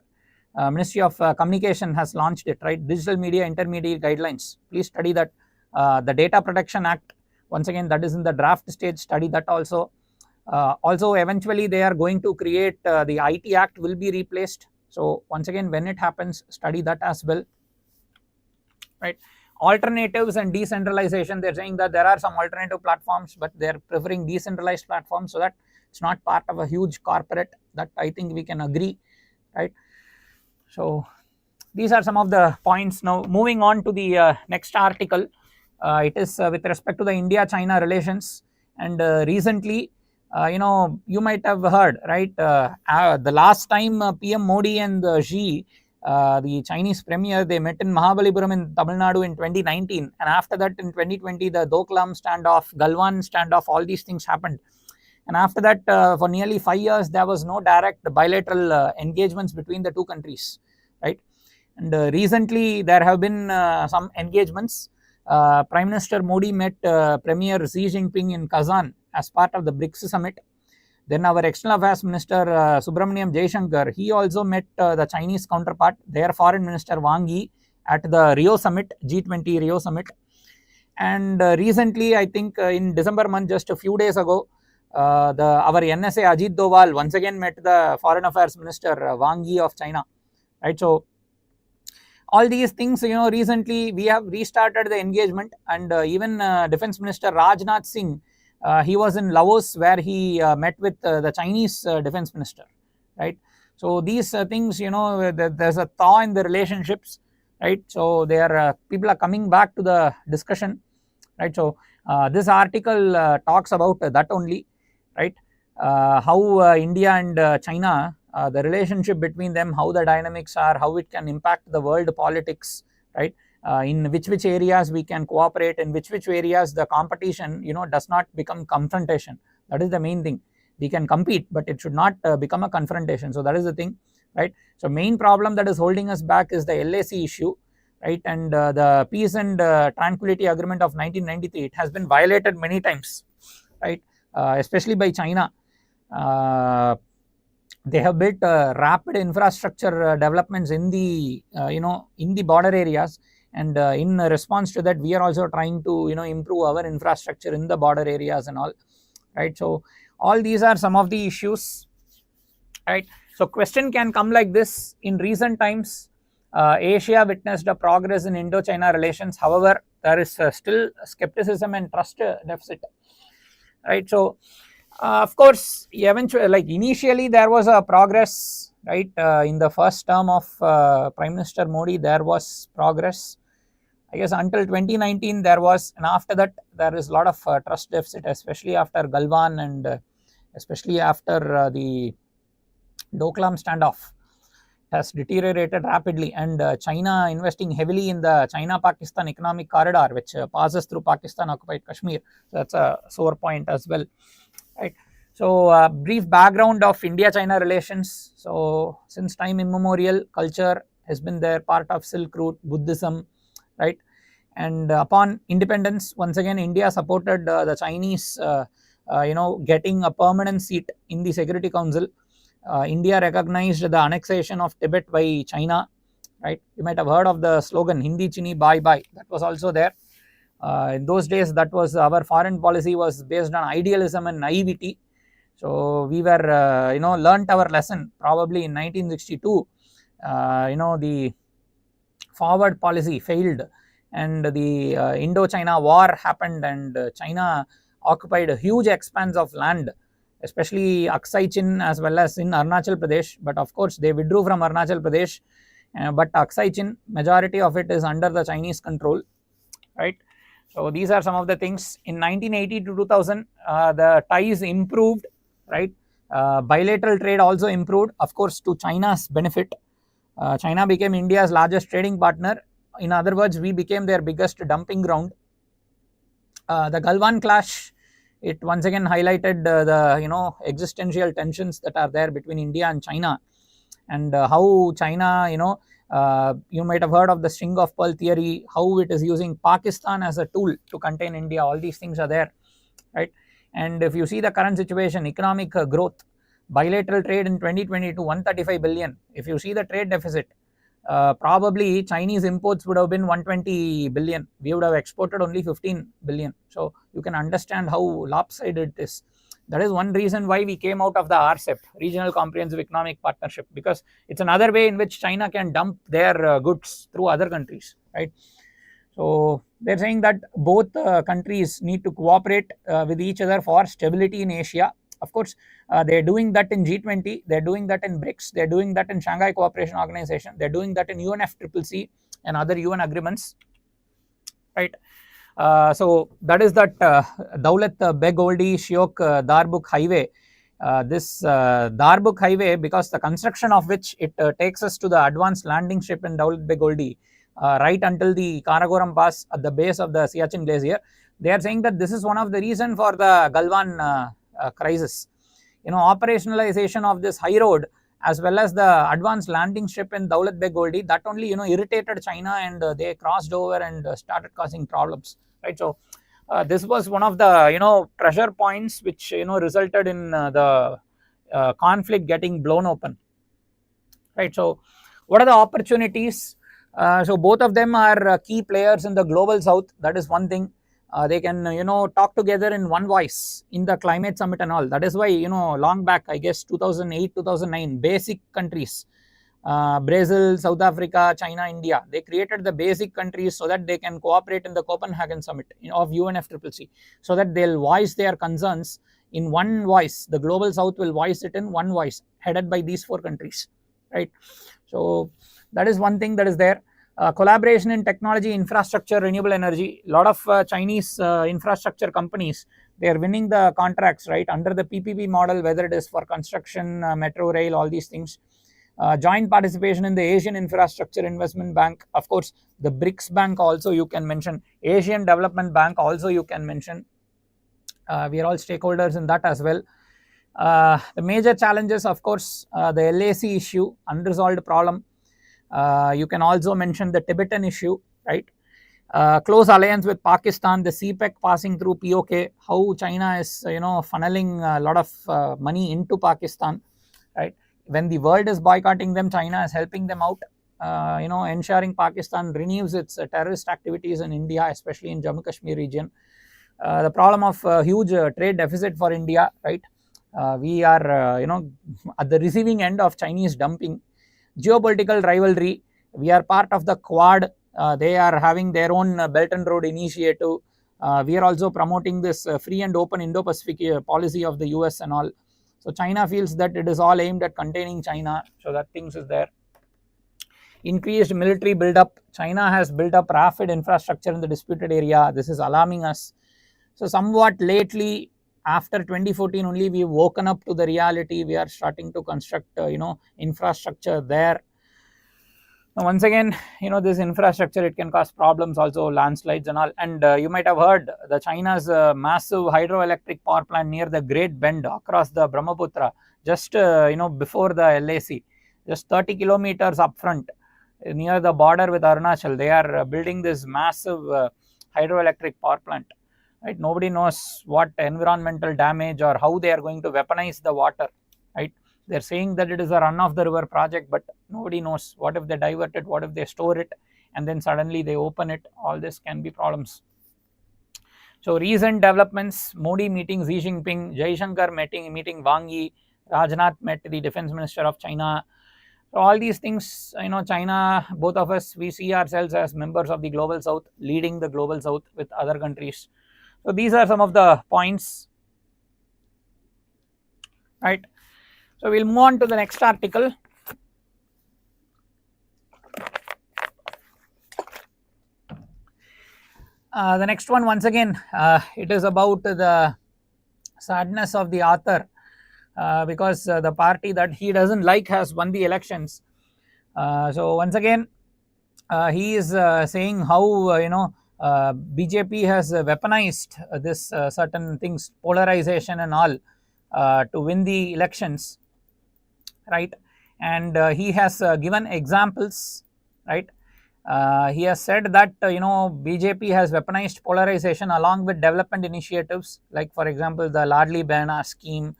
Ministry of Communication has launched it, right? Digital media intermediary guidelines. Please study that. The Data Protection Act, once again, that is in the draft stage. Study that also. Also, eventually they are going to create the IT Act will be replaced. So once again, when it happens, study that as well, right? Alternatives and decentralization, they're saying that there are some alternative platforms, but they're preferring decentralized platforms so that it's not part of a huge corporate. That I think we can agree, right? So these are some of the points. Now moving on to the next article, it is with respect to the India-China relations. And recently, you might have heard, right, the last time PM Modi and Xi, the Chinese premier, they met in Mahabalipuram in Tamil Nadu in 2019, and after that in 2020 the Doklam standoff, Galwan standoff, all these things happened. And after that for nearly 5 years there was no direct bilateral engagements between the two countries, right? And recently there have been some engagements. Prime Minister Modi met Premier Xi Jinping in Kazan as part of the BRICS summit. Then our External Affairs Minister Subramaniam Jaishankar, he also met the Chinese counterpart, their Foreign Minister Wang Yi, at the Rio Summit, G20 Rio Summit. And recently, I think in December month, just a few days ago, our NSA Ajit Doval once again met the Foreign Affairs Minister Wang Yi of China, right? So all these things, recently we have restarted the engagement, and even Defense Minister Rajnath Singh, he was in Laos, where he met with the Chinese Defense Minister, right? So these things, there's a thaw in the relationships, right? So people are coming back to the discussion, right? So this article talks about that only, right? How India and China, the relationship between them, how the dynamics are, how it can impact the world politics, right? In which areas we can cooperate, in which areas the competition, does not become confrontation. That is the main thing. We can compete, but it should not become a confrontation. So that is the thing, right? So main problem that is holding us back is the LAC issue, right? And the Peace and Tranquility Agreement of 1993, it has been violated many times, right? Especially by China. They have built rapid infrastructure developments in the in the border areas, and in response to that, we are also trying to improve our infrastructure in the border areas and all, right? So all these are some of the issues, right? So question can come like this: in recent times, Asia witnessed a progress in Indo-China relations. However, there is still skepticism and trust deficit, right? So of course, eventually, like initially there was a progress, right? In the first term of Prime Minister Modi, there was progress, I guess, until 2019 there was, and after that there is a lot of trust deficit, especially after Galwan, and especially after the Doklam standoff has deteriorated rapidly, and China investing heavily in the China-Pakistan economic corridor, which passes through Pakistan occupied Kashmir. So that's a sore point as well, right? So brief background of India-China relations. So since time immemorial, culture has been there, part of Silk Route, Buddhism, right? And upon independence, once again India supported the Chinese getting a permanent seat in the Security Council. India recognized the annexation of Tibet by China, right? You might have heard of the slogan Hindi Chini Bye Bye. That was also there. In those days, that was our foreign policy was based on idealism and naivety. So we were learnt our lesson probably in 1962. The forward policy failed, and the Indo-China war happened, and China occupied a huge expanse of land, especially Aksai Chin as well as in Arunachal Pradesh. But of course they withdrew from Arunachal Pradesh, but Aksai Chin, majority of it is under the Chinese control, right? So these are some of the things. In 1980 to 2000, the ties improved, right? Bilateral trade also improved, of course, to China's benefit. China became India's largest trading partner. In other words, we became their biggest dumping ground. The Galwan clash, it once again highlighted the existential tensions that are there between India and China, and how China, you might have heard of the string of pearl theory, how it is using Pakistan as a tool to contain India. All these things are there, right? And if you see the current situation, economic growth, bilateral trade in 2022, 135 billion. If you see the trade deficit, probably Chinese imports would have been 120 billion. We would have exported only 15 billion. So you can understand how lopsided it is. That is one reason why we came out of the RCEP, Regional Comprehensive Economic Partnership, because it's another way in which China can dump their goods through other countries, right? So they're saying that both countries need to cooperate with each other for stability in Asia. Of course, they're doing that in G20, they're doing that in BRICS, they're doing that in Shanghai Cooperation Organization, they're doing that in UNFCCC and other UN agreements, right? So that is that Daulat Beg Oldi Shiok Darbuk Highway. This Darbuk Highway, because the construction of which it takes us to the advanced landing strip in Daulat Beg Oldi, right until the Karakoram Pass at the base of the Siachen Glacier. They are saying that this is one of the reasons for the Galwan crisis. Operationalization of this high road as well as the advanced landing strip in Daulat Beg Oldi, that only irritated China, and they crossed over and started causing problems, right? So this was one of the pressure points which resulted in the conflict getting blown open, right? So what are the opportunities? So both of them are key players in the global south. That is one thing. They can talk together in one voice in the climate summit and all. That is why long back, I guess 2008 2009, basic countries, Brazil, South Africa, China, India, they created the basic countries so that they can cooperate in the Copenhagen summit of UNFCCC, so that they'll voice their concerns in one voice. The global south will voice it in one voice, headed by these four countries, right? So that is one thing that is there. Collaboration in technology, infrastructure, renewable energy. A lot of Chinese infrastructure companies, they are winning the contracts, right, under the PPP model, whether it is for construction, metro rail, all these things. Joint participation in the Asian Infrastructure Investment Bank, of course the BRICS Bank also you can mention, Asian Development Bank also you can mention. We are all stakeholders in that as well. The major challenges, of course, the LAC issue, unresolved problem. You can also mention the Tibetan issue, right? Close alliance with Pakistan, the CPEC passing through POK, how China is funneling a lot of money into Pakistan, right? When the world is boycotting them, China is helping them out, ensuring Pakistan renews its terrorist activities in India, especially in Jammu Kashmir region. The problem of huge trade deficit for India, right? We are at the receiving end of Chinese dumping. Geopolitical rivalry, we are part of the Quad. They are having their own Belt and Road initiative. We are also promoting this free and open Indo-Pacific policy of the US and all. So China feels that it is all aimed at containing China, so that things is there. Increased military build-up. China has built up rapid infrastructure in the disputed area. This is alarming us. So somewhat lately, after 2014 only, we've woken up to the reality. We are starting to construct infrastructure there. Now, once again, this infrastructure, it can cause problems also, landslides and all. And you might have heard the China's massive hydroelectric power plant near the Great Bend across the Brahmaputra, just before the LAC, just 30 kilometers up front, near the border with Arunachal. They are building this massive hydroelectric power plant, right? Nobody knows what environmental damage or how they are going to weaponize the water, right? They're saying that it is a run of the river project, but nobody knows. What if they divert it? What if they store it and then suddenly they open it? All this can be problems. So recent developments: Modi meeting Xi Jinping, Jaishankar meeting Wang Yi, Rajnath met the defense minister of China. So all these things, China, both of us, we see ourselves as members of the global south, leading the global south with other countries. So these are some of the points, right? So we'll move on to the next article. The next one, once again, it is about the sadness of the author, because the party that he doesn't like has won the elections. So once again, he is saying how BJP has weaponized this certain things, polarization and all, to win the elections, right? And he has given examples, right? He has said that BJP has weaponized polarization along with development initiatives, like for example the Ladli Behna scheme,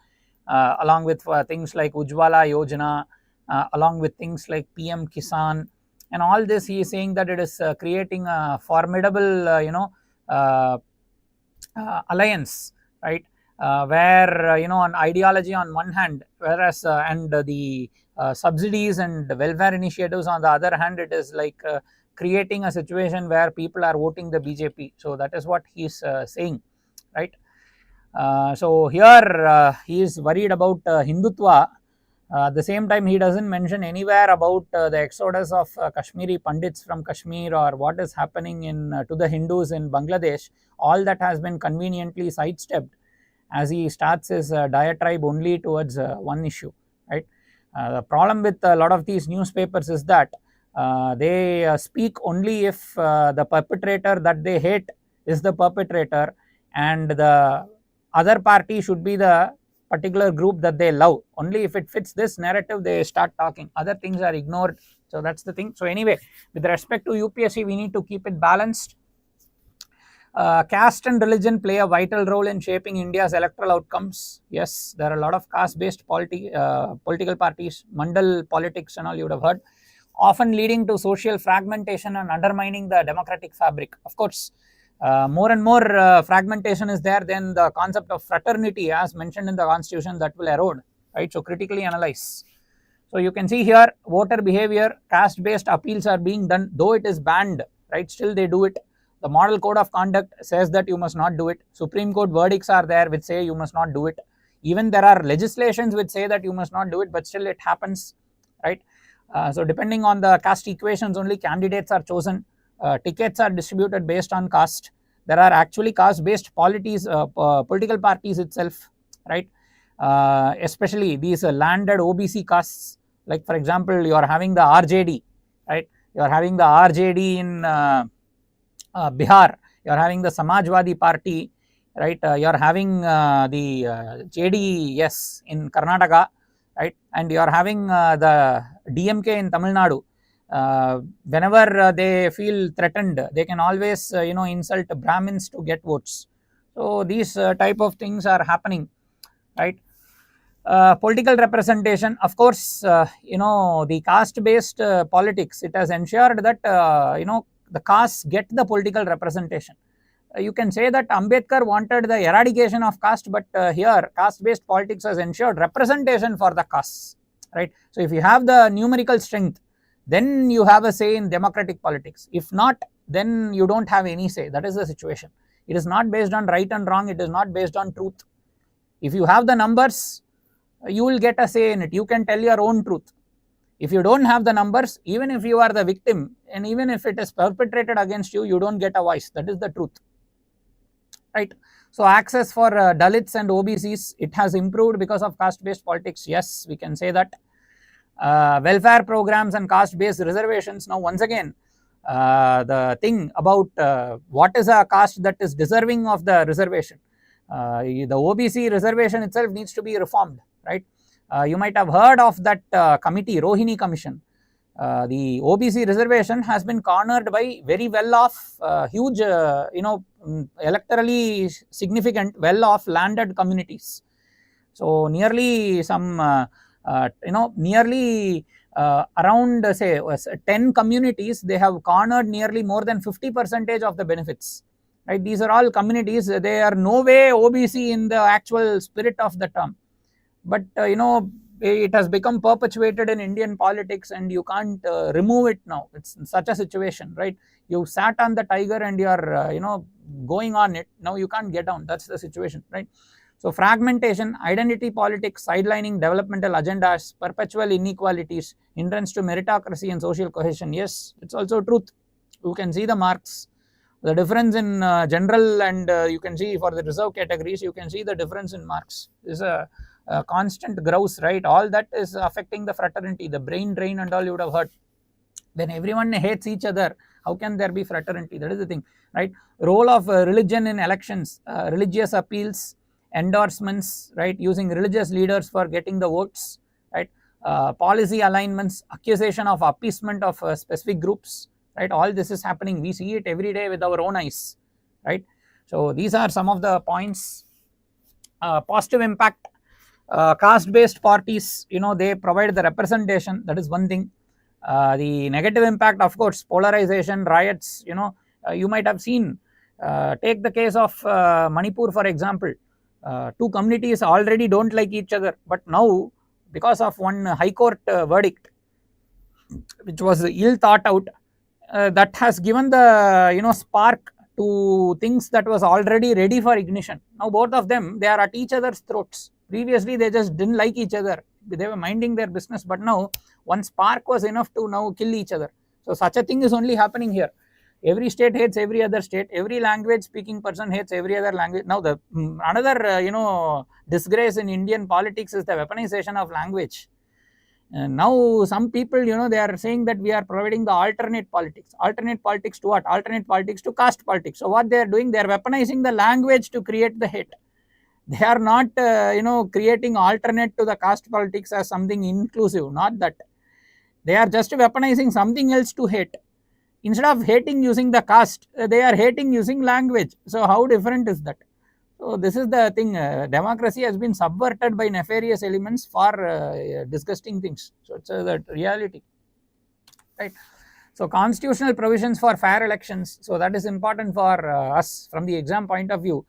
along with things like Ujjwala Yojana, along with things like PM Kisan, and all this. He is saying that it is creating a formidable alliance, right? Where on ideology on one hand, whereas and the subsidies and welfare initiatives on the other hand, it is like creating a situation where people are voting the BJP. So that is what he is saying, right? So here he is worried about Hindutva. At the same time, he doesn't mention anywhere about the exodus of Kashmiri Pandits from Kashmir, or what is happening to the Hindus in Bangladesh. All that has been conveniently sidestepped as he starts his diatribe only towards one issue, right? The problem with a lot of these newspapers is that they speak only if the perpetrator that they hate is the perpetrator, and the other party should be the particular group that they love. Only if it fits this narrative, they start talking. Other things are ignored. So that's the thing. So anyway, with respect to UPSC, we need to keep it balanced. Caste and religion play a vital role in shaping India's electoral outcomes. Yes, there are a lot of caste-based political parties, mandal politics and all you would have heard, often leading to social fragmentation and undermining the democratic fabric. Of course, more and more fragmentation is there, then the concept of fraternity as mentioned in the constitution, that will erode, right? So critically analyze. So you can see here voter behavior, caste based appeals are being done, though it is banned, right? Still they do it. The model code of conduct says that you must not do it. Supreme Court verdicts are there which say you must not do it. Even there are legislations which say that you must not do it, but still it happens, right? So depending on the caste equations, only candidates are chosen. Tickets are distributed based on caste. There are actually caste based political parties itself, right? Especially these landed OBC castes, like for example you are having the RJD, right? You are having the RJD in Bihar, you are having the Samajwadi Party, right? You are having the JDS in Karnataka, right? And you are having the DMK in Tamil Nadu. Whenever they feel threatened, they can always insult Brahmins to get votes. So these type of things are happening, right? Political representation, of course, the caste based politics, it has ensured that the castes get the political representation. You can say that Ambedkar wanted the eradication of caste, but here caste based politics has ensured representation for the castes, right? So if you have the numerical strength, then you have a say in democratic politics. If not, then you don't have any say. That is the situation. It is not based on right and wrong, it is not based on truth. If you have the numbers, you will get a say in it. You can tell your own truth. If you don't have the numbers, even if you are the victim and even if it is perpetrated against you, you don't get a voice. That is the truth, right? So access for Dalits and OBCs, it has improved because of caste based politics. Yes, we can say that. Welfare programs and caste based reservations. Now once again, the thing about what is a caste that is deserving of the reservation. The OBC reservation itself needs to be reformed, right? You might have heard of that committee, Rohini Commission. The OBC reservation has been cornered by very well off, huge, electorally significant, well off landed communities. So nearly some, nearly around say 10 communities, they have cornered nearly more than 50% of the benefits. Right, these are all communities, they are no way OBC in the actual spirit of the term, but it has become perpetuated in Indian politics and you can't remove it now. It's in such a situation, right? You sat on the tiger and you are going on it, now you can't get down. That's the situation, right? So fragmentation, identity politics, sidelining developmental agendas, perpetual inequalities, hindrance to meritocracy and social cohesion. Yes, it's also truth. You can see the marks. The difference in general and you can see for the reserve categories, you can see the difference in marks. This is a constant grouse, right? All that is affecting the fraternity, the brain drain and all you would have heard. When everyone hates each other, how can there be fraternity? That is the thing, right? Role of religion in elections, religious appeals, endorsements, right? Using religious leaders for getting the votes, right? Policy alignments, accusation of appeasement of specific groups. Right, all this is happening. We see it every day with our own eyes, right? So these are some of the points. Positive impact, caste-based parties, they provide the representation. That is one thing. The negative impact, of course, polarization, riots. You might have seen. Take the case of Manipur, for example. Two communities already don't like each other, but now because of one High Court verdict, which was ill thought out. That has given the spark to things that was already ready for ignition. Now both of them, they are at each other's throats. Previously they just didn't like each other, they were minding their business, but now one spark was enough to now kill each other. So such a thing is only happening here. Every state hates every other state, every language speaking person hates every other language. Now the another disgrace in Indian politics is the weaponization of language. Now some people, they are saying that we are providing the alternate politics to what? Alternate politics to caste politics. So what they are doing, they are weaponizing the language to create the hate. They are not creating alternate to the caste politics as something inclusive, not that. They are just weaponizing something else to hate. Instead of hating using the caste, they are hating using language. So how different is that? So this is the thing, democracy has been subverted by nefarious elements for disgusting things. So it's the reality, right? So constitutional provisions for fair elections, so that is important for us from the exam point of view.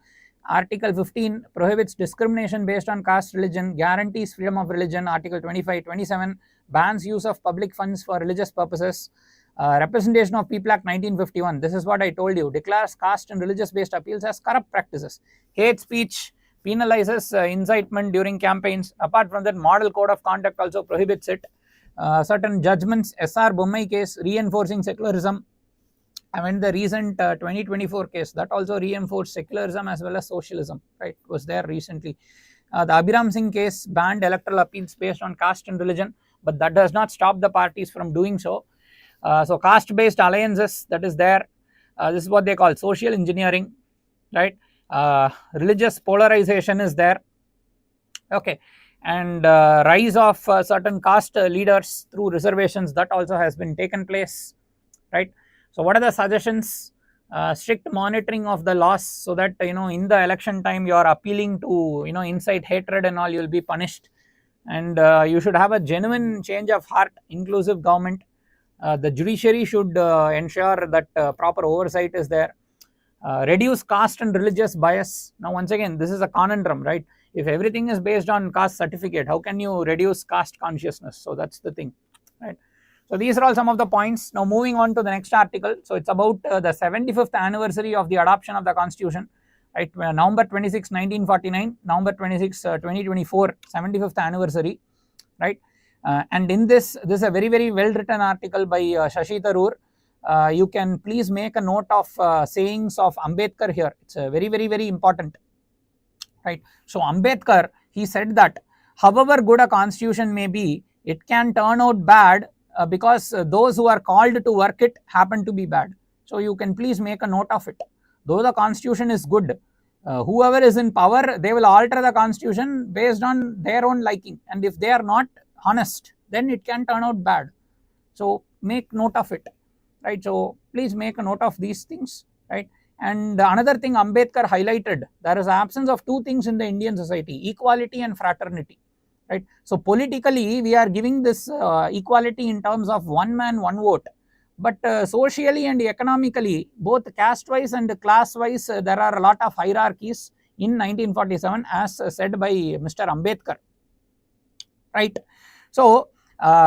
Article 15 prohibits discrimination based on caste, religion, guarantees freedom of religion. Article 25, 27 bans use of public funds for religious purposes. Representation of People Act 1951, this is what I told you, declares caste and religious based appeals as corrupt practices. Hate speech penalizes incitement during campaigns. Apart from that, model code of conduct also prohibits it. Certain judgments, SR Bommai case reinforcing secularism. I mean the recent 2024 case that also reinforced secularism as well as socialism, right, was there recently. The Abhiram Singh case banned electoral appeals based on caste and religion, but that does not stop the parties from doing so. So caste based alliances, that is there. This is what they call social engineering, right? Religious polarization is there, okay, and rise of certain caste leaders through reservations, that also has been taken place, right? So what are the suggestions? Strict monitoring of the laws, so that in the election time you are appealing to incite hatred and all, you will be punished. And you should have a genuine change of heart, inclusive government. The judiciary should ensure that proper oversight is there. Reduce caste and religious bias. Now once again, this is a conundrum, right? If everything is based on caste certificate, how can you reduce caste consciousness? So that's the thing, right? So these are all some of the points. Now moving on to the next article. So it's about the 75th anniversary of the adoption of the constitution, right? November 26, 1949, November 26, 2024, 75th anniversary, right? And in this is a very well written article by Shashi Tharoor. You can please make a note of sayings of Ambedkar here. It's very important, right? So Ambedkar, he said that however good a constitution may be, it can turn out bad because those who are called to work it happen to be bad. So you can please make a note of it. Though the constitution is good, whoever is in power, they will alter the constitution based on their own liking, and if they are not honest, then it can turn out bad. So make note of it, right? So please make a note of these things, right? And another thing Ambedkar highlighted, there is absence of two things in the Indian society: equality and fraternity, right? So politically we are giving this equality in terms of one man one vote, but socially and economically, both caste wise and class wise, there are a lot of hierarchies in 1947 as said by Mr. Ambedkar, right? So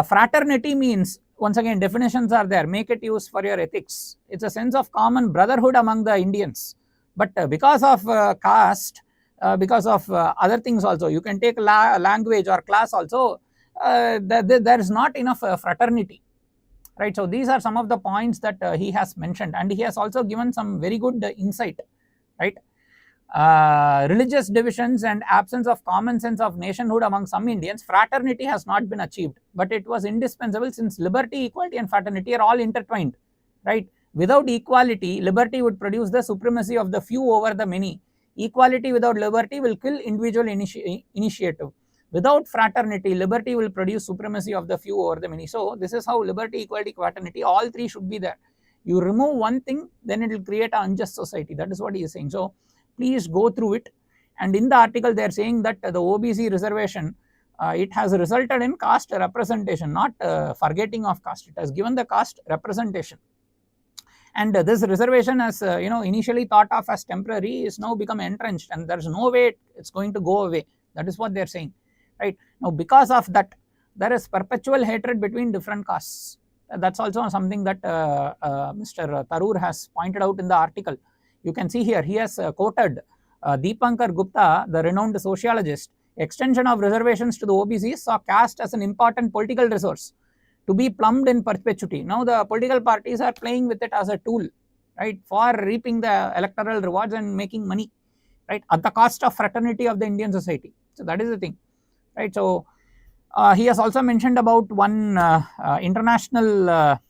fraternity means, once again definitions are there, make it use for your ethics. It's a sense of common brotherhood among the Indians, but because of caste, because of other things also, you can take language or class also, there is not enough fraternity, right? So these are some of the points that he has mentioned, and he has also given some very good insight, right? Religious divisions and absence of common sense of nationhood among some Indians, fraternity has not been achieved, but it was indispensable, since liberty, equality and fraternity are all intertwined, right? Without equality, liberty would produce the supremacy of the few over the many. Equality without liberty will kill individual initiative. Without fraternity, liberty will produce supremacy of the few over the many. So this is how liberty, equality, fraternity, all three should be there. You remove one thing, then it will create an unjust society. That is what he is saying. So please go through it. And in the article they are saying that the OBC reservation, it has resulted in caste representation, not forgetting of caste. It has given the caste representation. And this reservation, as initially thought of as temporary, is now become entrenched, and there is no way it's going to go away. That is what they are saying, right? Now because of that, there is perpetual hatred between different castes. That's also something that Mr. Tharoor has pointed out in the article. You can see here, he has quoted Deepankar Gupta, the renowned sociologist. Extension of reservations to the OBCs saw caste as an important political resource to be plumbed in perpetuity. Now the political parties are playing with it as a tool, right, for reaping the electoral rewards and making money, right, at the cost of fraternity of the Indian society. So that is the thing, right? So he has also mentioned about one international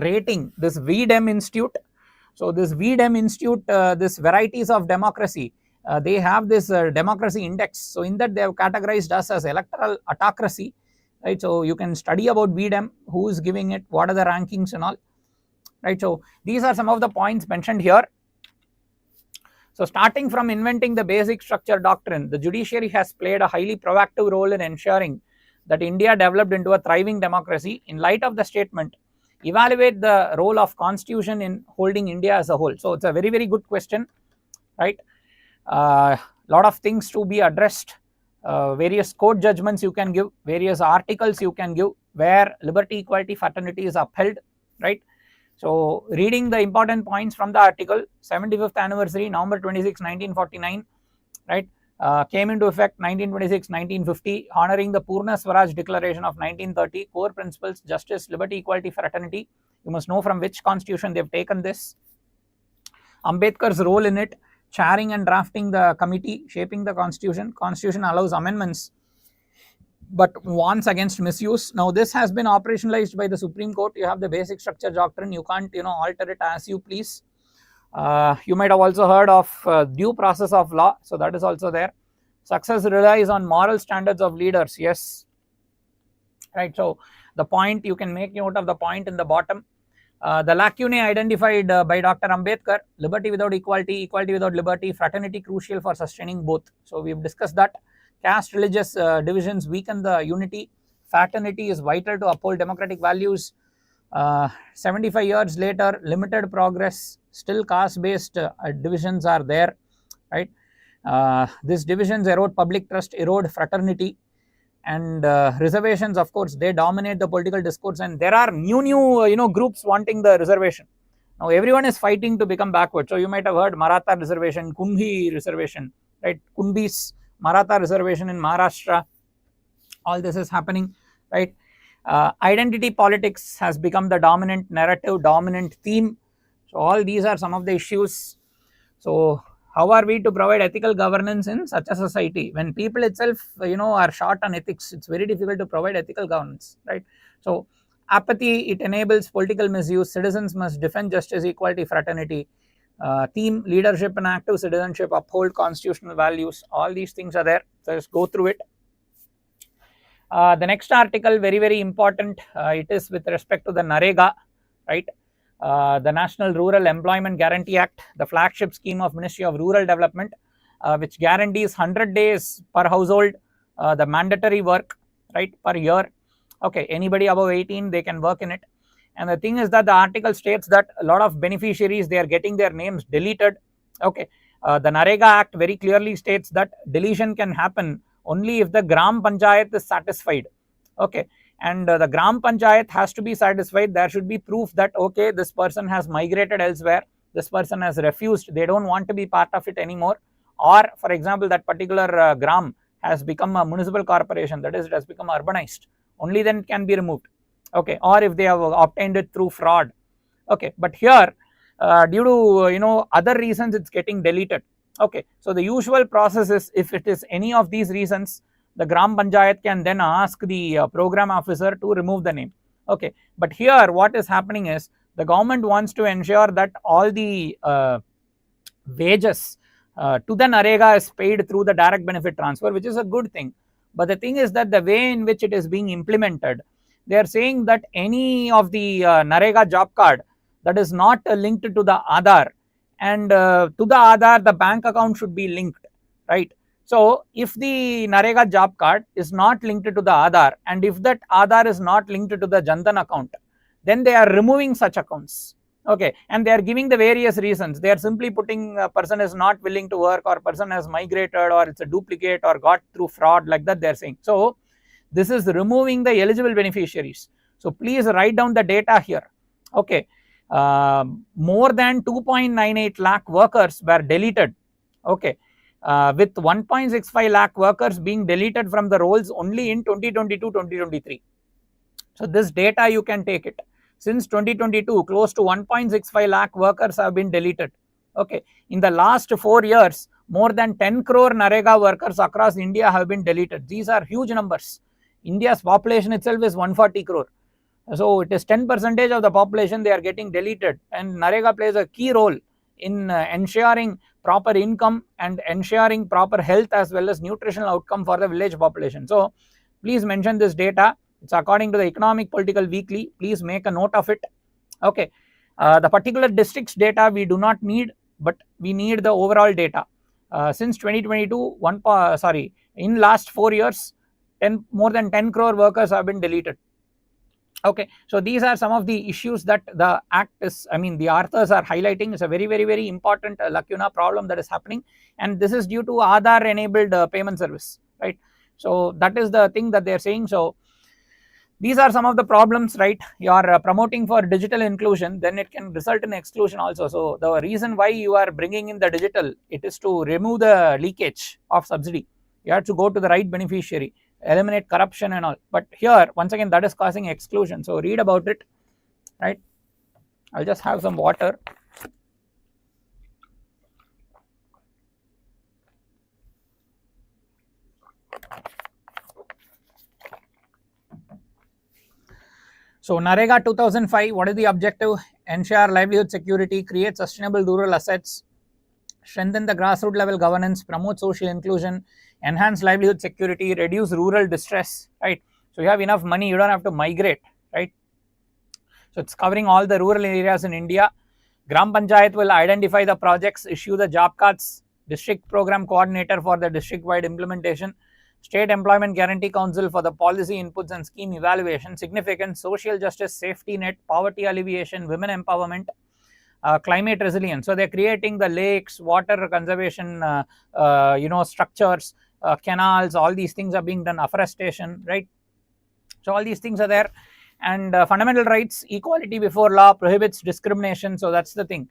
rating, this VDEM Institute. So this VDEM Institute, this varieties of democracy, they have this democracy index. So in that they have categorized us as electoral autocracy, right? So you can study about VDEM, who is giving it, what are the rankings and all. right? So these are some of the points mentioned here. So starting from inventing the basic structure doctrine, the judiciary has played a highly proactive role in ensuring that India developed into a thriving democracy. In light of the statement, evaluate the role of constitution in holding India as a whole. So it's a very, very good question, right? Lot of things to be addressed, various court judgments you can give, various articles you can give where liberty, equality, fraternity is upheld, right? So reading the important points from the article, 75th anniversary, November 26, 1949, right, came into effect 1926-1950, honoring the Purna Swaraj Declaration of 1930, core principles, justice, liberty, equality, fraternity. You must know from which constitution they have taken this. Ambedkar's role in it, chairing and drafting the committee, shaping the constitution. Constitution allows amendments but warns against misuse. Now this has been operationalized by the Supreme Court. You have the basic structure doctrine, you can't alter it as you please. You might have also heard of due process of law, so that is also there. Success relies on moral standards of leaders, yes, right. So the point, you can make note of the point in the bottom. The lacunae identified by Dr. Ambedkar: liberty without equality, equality without liberty, fraternity crucial for sustaining both. So we have discussed that. Caste, religious divisions weaken the unity. Fraternity is vital to uphold democratic values. 75 years later, limited progress, still caste based divisions are there, right? These divisions erode public trust, erode fraternity, and reservations, of course, they dominate the political discourse, and there are new groups wanting the reservation. Now everyone is fighting to become backward. So you might have heard Maratha reservation, Kumbhi reservation, right? Kumbis, Maratha reservation in Maharashtra. All this is happening, right? Identity politics has become the dominant narrative, dominant theme. So all these are some of the issues. So how are we to provide ethical governance in such a society when people itself are short on ethics? It's very difficult to provide ethical governance, right? So apathy, it enables political misuse. Citizens must defend justice, equality, fraternity. Theme, leadership and active citizenship, uphold constitutional values. All these things are there. So let's go through it. The next article, very, very important. It is with respect to the NREGA, right? The National Rural Employment Guarantee Act, the flagship scheme of Ministry of Rural Development, which guarantees 100 days per household, the mandatory work, right, per year. Okay, anybody above 18, they can work in it. And the thing is that the article states that a lot of beneficiaries, they are getting their names deleted. Okay, the NREGA Act very clearly states that deletion can happen only if the Gram Panchayat is satisfied. Okay, and the Gram Panchayat has to be satisfied. There should be proof that, okay, this person has migrated elsewhere, this person has refused, they don't want to be part of it anymore, or for example, that particular Gram has become a municipal corporation, that is, it has become urbanized. Only then it can be removed. Okay, or if they have obtained it through fraud. Okay, but here due to other reasons, it's getting deleted. Okay, so the usual process is, if it is any of these reasons, the Gram Panchayat can then ask the program officer to remove the name. Okay, but here what is happening is, the government wants to ensure that all the wages to the NREGA is paid through the direct benefit transfer, which is a good thing. But the thing is that the way in which it is being implemented, they are saying that any of the NREGA job card that is not linked to the Aadhaar, and to the Aadhaar the bank account should be linked, right? So if the NREGA job card is not linked to the Aadhaar, and if that Aadhaar is not linked to the Jandan account, then they are removing such accounts. Okay, and they are giving the various reasons. They are simply putting a person is not willing to work, or person has migrated, or it's a duplicate, or got through fraud, like that they are saying. So this is removing the eligible beneficiaries. So please write down the data here. Okay, more than 2.98 lakh workers were deleted. Okay, with 1.65 lakh workers being deleted from the rolls only in 2022-2023. So this data you can take it. Since 2022, close to 1.65 lakh workers have been deleted. Okay, in the last 4 years, more than 10 crore NREGA workers across India have been deleted. These are huge numbers. India's population itself is 140 crore. So it is 10% of the population they are getting deleted, and NREGA plays a key role in ensuring proper income and ensuring proper health as well as nutritional outcome for the village population. So please mention this data. It's according to the Economic Political Weekly. Please make a note of it. Okay, The particular districts data we do not need, but we need the overall data. Since 2022, in last 4 years, more than 10 crore workers have been deleted. Okay, so these are some of the issues that the act is, the authors are highlighting. It's a very important lacuna problem that is happening, and this is due to Aadhaar enabled payment service, right? So that is the thing that they are saying. So these are some of the problems, right? You are promoting for digital inclusion, then it can result in exclusion also. So the reason why you are bringing in the digital, it is to remove the leakage of subsidy. You have to go to the right beneficiary, eliminate corruption and all. But here, once again, that is causing exclusion. So read about it, right? I'll just have some water. So NREGA 2005, what is the objective? Ensure livelihood security, create sustainable rural assets, strengthen the grassroots level governance, promote social inclusion, enhance livelihood security, reduce rural distress, right? So you have enough money, you don't have to migrate, right? So it's covering all the rural areas in India. Gram Panchayat will identify the projects, issue the job cards, district program coordinator for the district wide implementation, State Employment Guarantee Council for the policy inputs and scheme evaluation, significance, social justice, safety net, poverty alleviation, women empowerment, climate resilience. So they're creating the lakes, water conservation, structures, canals, all these things are being done, afforestation, right? So all these things are there. And fundamental rights, equality before law, prohibits discrimination. So that's the thing.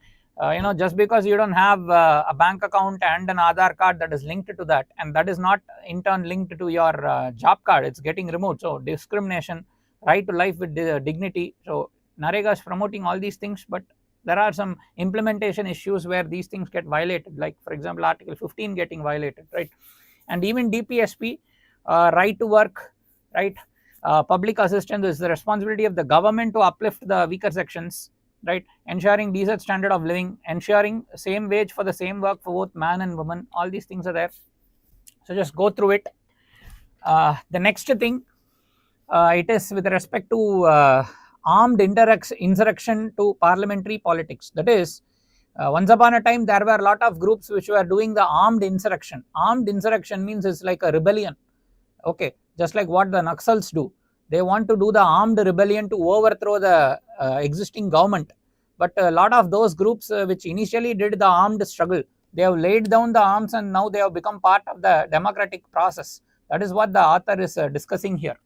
Just because you don't have a bank account and an Aadhaar card that is linked to that, and that is not in turn linked to your job card, it's getting removed. So discrimination, right to life with dignity. So NREGA is promoting all these things, but there are some implementation issues where these things get violated, like for example Article 15 getting violated, right? And even DPSP, right to work, right? Public assistance is the responsibility of the government to uplift the weaker sections, right? Ensuring decent standard of living, ensuring same wage for the same work for both man and woman. All these things are there. So just go through it. The next thing, it is with respect to armed insurrection to parliamentary politics. That is, once upon a time there were a lot of groups which were doing the armed insurrection. Armed insurrection means it's like a rebellion. Okay, just like what the Naxals do. They want to do the armed rebellion to overthrow the existing government. But a lot of those groups which initially did the armed struggle, they have laid down the arms and now they have become part of the democratic process. That is what the author is discussing here.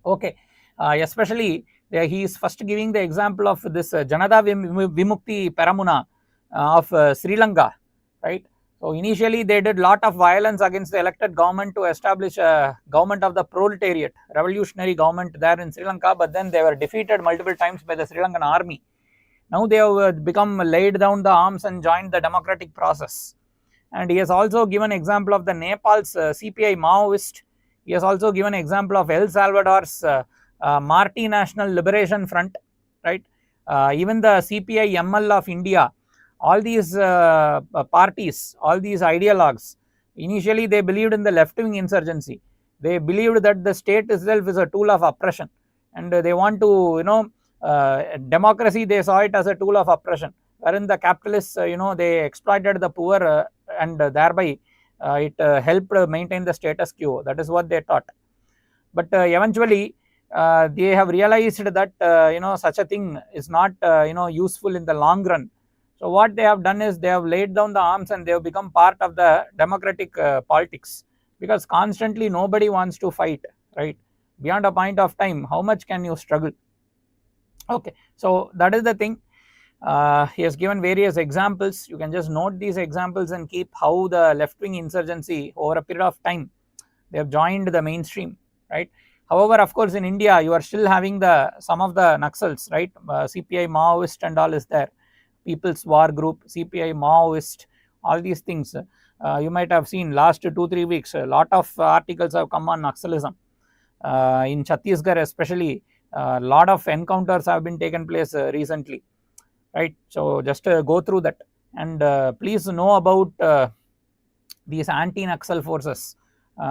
Okay, especially he is first giving the example of this Janata Vimukti Peramuna of Sri Lanka, right? So initially they did lot of violence against the elected government to establish a government of the proletariat, revolutionary government there in Sri Lanka, but then they were defeated multiple times by the Sri Lankan army. Now they have become laid down the arms and joined the democratic process. And he has also given example of the Nepal's CPI Maoist. He has also given example of El Salvador's Marti National Liberation Front, right? Even the CPI ML of India. All these parties, all these ideologues, initially they believed in the left-wing insurgency. They believed that the state itself is a tool of oppression, and they want to, democracy, they saw it as a tool of oppression, wherein the capitalists, they exploited the poor and thereby it helped maintain the status quo. That is what they thought. But eventually they have realized that such a thing is not useful in the long run. So what they have done is they have laid down the arms and they have become part of the democratic politics, because constantly nobody wants to fight, right? Beyond a point of time, how much can you struggle? Okay, so that is the thing. He has given various examples. You can just note these examples and keep how the left-wing insurgency over a period of time, they have joined the mainstream, right? However, of course, in India, you are still having some of the Naxals, right? CPI Maoist and all is there. People's War Group, CPI Maoist, all these things. You might have seen last 2-3 weeks, a lot of articles have come on Naxalism. In Chhattisgarh especially, a lot of encounters have been taken place recently, right? So just go through that, and please know about these anti-Naxal forces.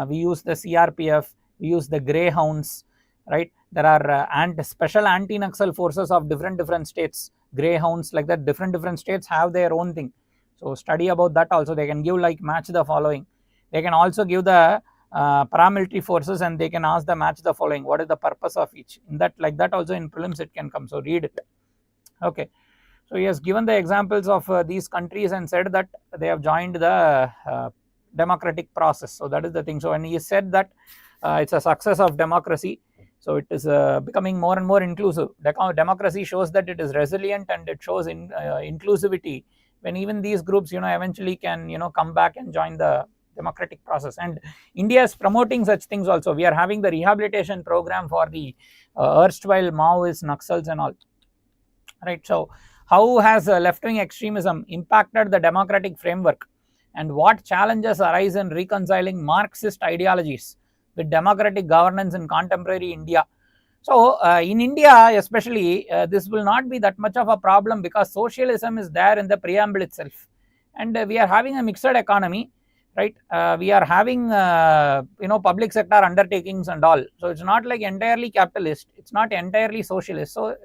We use the CRPF, we use the Greyhounds, right? There are special anti-Naxal forces of different states. greyhounds, like that. Different states have their own thing. So study about that also. They can give like match the following. They can also give the paramilitary forces, and they can ask the match the following. What is the purpose of each? In that, like that also in prelims it can come. So read it. Okay. So he has given the examples of these countries and said that they have joined the democratic process. So that is the thing. So when he said that it's a success of democracy, so it is becoming more and more inclusive. Democracy shows that it is resilient, and it shows inclusivity when even these groups eventually can come back and join the democratic process. And India is promoting such things also. We are having the rehabilitation program for the erstwhile Maoist Naxals and all, right? So how has left-wing extremism impacted the democratic framework, and what challenges arise in reconciling Marxist ideologies with democratic governance in contemporary India? So in India especially, this will not be that much of a problem because socialism is there in the preamble itself, and we are having a mixed economy, right? We are having public sector undertakings and all. So it's not like entirely capitalist, it's not entirely socialist. So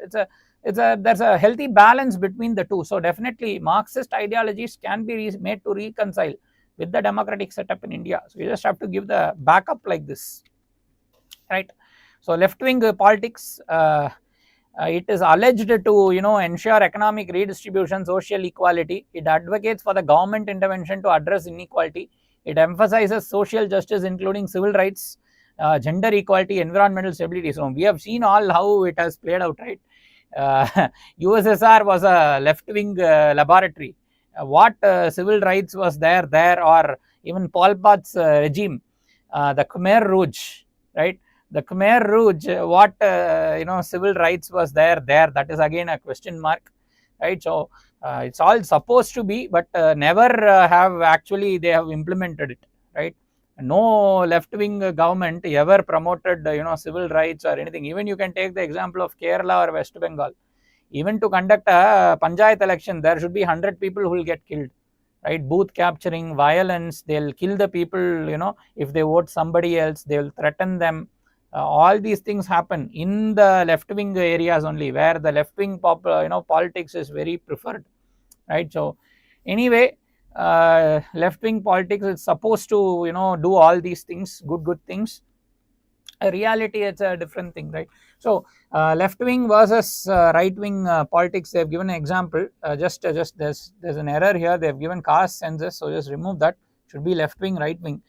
there's a healthy balance between the two. So definitely Marxist ideologies can be made to reconcile with the democratic setup in India. So you just have to give the backup like this, right? So left-wing politics, it is alleged to ensure economic redistribution, social equality. It advocates for the government intervention to address inequality. It emphasizes social justice, including civil rights, gender equality, environmental stability. So we have seen all how it has played out, right? USSR was a left-wing laboratory. What civil rights was there, or even Pol Pot's regime, the Khmer Rouge, right? The Khmer Rouge, what civil rights was there? That is again a question mark, right? So it's all supposed to be, but never have actually they have implemented it, right? No left-wing government ever promoted civil rights or anything. Even you can take the example of Kerala or West Bengal. Even to conduct a panchayat election, there should be 100 people who will get killed, right? Booth capturing, violence, they'll kill the people, if they vote somebody else, they'll threaten them. All these things happen in the left-wing areas only, where the left-wing politics is very preferred, right? So anyway, left-wing politics is supposed to do all these things, good things. Reality, it's a different thing, right? So left-wing versus right-wing politics, they have given an example. Just there's an error here. They have given caste census, so just remove that. Should be left-wing, right-wing.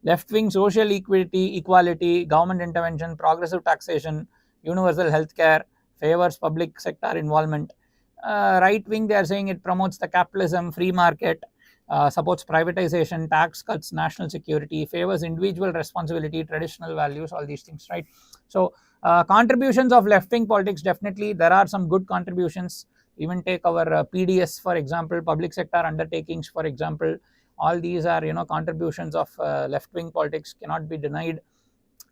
Left-wing, social equality, government intervention, progressive taxation, universal health care, favors public sector involvement. Right-wing, they are saying it promotes the capitalism, free market, supports privatization, tax cuts, national security, favors individual responsibility, traditional values, all these things, right? So contributions of left-wing politics, definitely there are some good contributions. Even take our PDS, for example, public sector undertakings, for example. All these are contributions of left-wing politics, cannot be denied,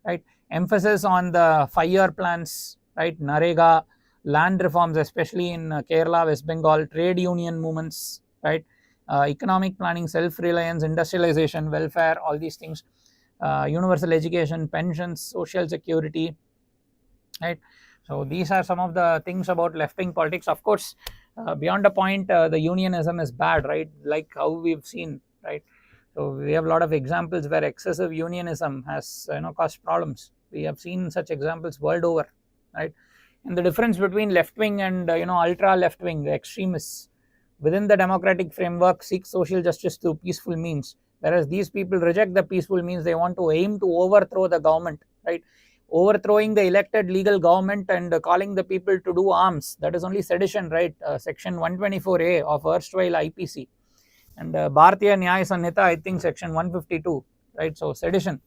right? Emphasis on the 5-year plans, right? NREGA, land reforms, especially in Kerala, West Bengal, trade union movements, right? Economic planning, self-reliance, industrialization, welfare, all these things, universal education, pensions, social security, right? So these are some of the things about left-wing politics. Of course, beyond a point, the unionism is bad, right? Like how we've seen, right? So we have a lot of examples where excessive unionism has caused problems. We have seen such examples world over, right? And the difference between left-wing and ultra left-wing, the extremists within the democratic framework seek social justice through peaceful means, whereas these people reject the peaceful means. They want to aim to overthrow the government, right? Overthrowing the elected legal government and calling the people to do arms, that is only sedition, right? Section 124A of erstwhile IPC, and Bharatiya Nyaya Sanhita, I think section 152, right? So sedition,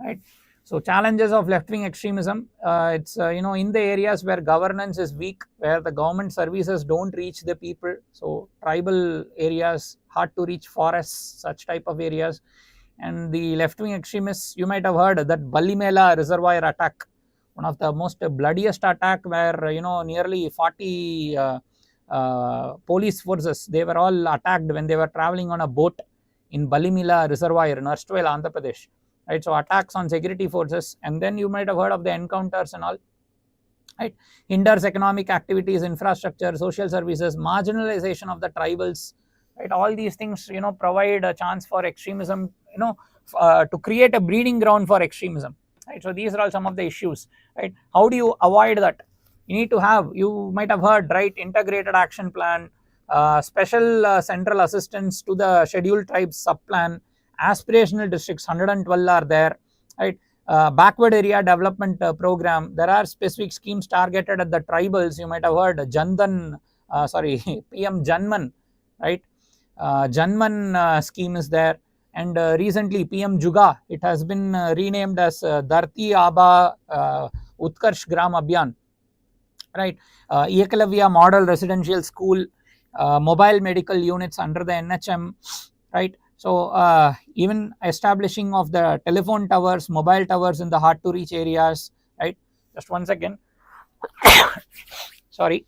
right? So challenges of left-wing extremism, it's in the areas where governance is weak, where the government services don't reach the people. So tribal areas, hard to reach forests, such type of areas. And the left-wing extremists, you might have heard that Balimela reservoir attack, one of the most bloodiest attack, where nearly 40 police forces, they were all attacked when they were traveling on a boat in Balimela reservoir in erstwhile Andhra Pradesh, right? So attacks on security forces, and then you might have heard of the encounters and all. right? Hinders economic activities, infrastructure, social services, marginalization of the tribals, right? All these things, provide a chance for extremism, to create a breeding ground for extremism, right? So these are all some of the issues, right? How do you avoid that? You need to have, you might have heard, right, integrated action plan, special central assistance to the scheduled tribes sub plan, aspirational districts 112 are there, right? Backward area development program. There are specific schemes targeted at the tribals. You might have heard Jandan, sorry, PM Janman, right? Janman scheme is there, and recently PM Juga. It has been renamed as Dharti Aba Utkarsh Gram Abhiyan, right? Ekalavya Model Residential School, mobile medical units under the NHM, right? So even establishing of the telephone towers, mobile towers in the hard to reach areas, right? Just one second. Sorry.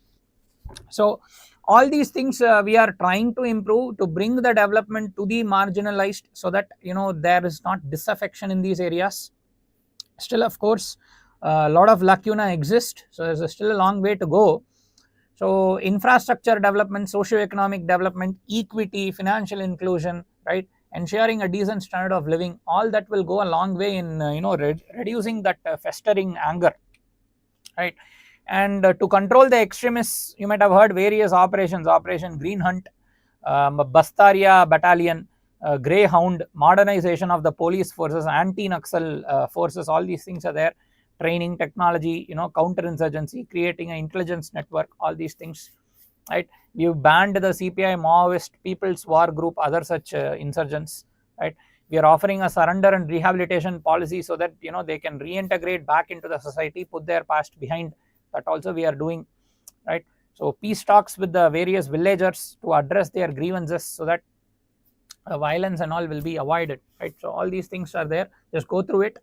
So all these things we are trying to improve to bring the development to the marginalized, so that there is not disaffection in these areas. Still, of course, a lot of lacuna exist, so there's still a long way to go. So infrastructure development, socio-economic development, equity, financial inclusion, right? Ensuring a decent standard of living, all that will go a long way in reducing that festering anger, right? And to control the extremists, you might have heard various operations: Operation Green Hunt, Bastaria Battalion, Greyhound, modernization of the police forces, anti-Naxal forces. All these things are there. Training, technology, counterinsurgency, creating an intelligence network, all these things, right? We've banned the CPI, Maoist, People's War Group, other such insurgents, right? We are offering a surrender and rehabilitation policy so that they can reintegrate back into the society, put their past behind. That also we are doing, right? So peace talks with the various villagers to address their grievances, so that violence and all will be avoided, right? So all these things are there. Just go through it.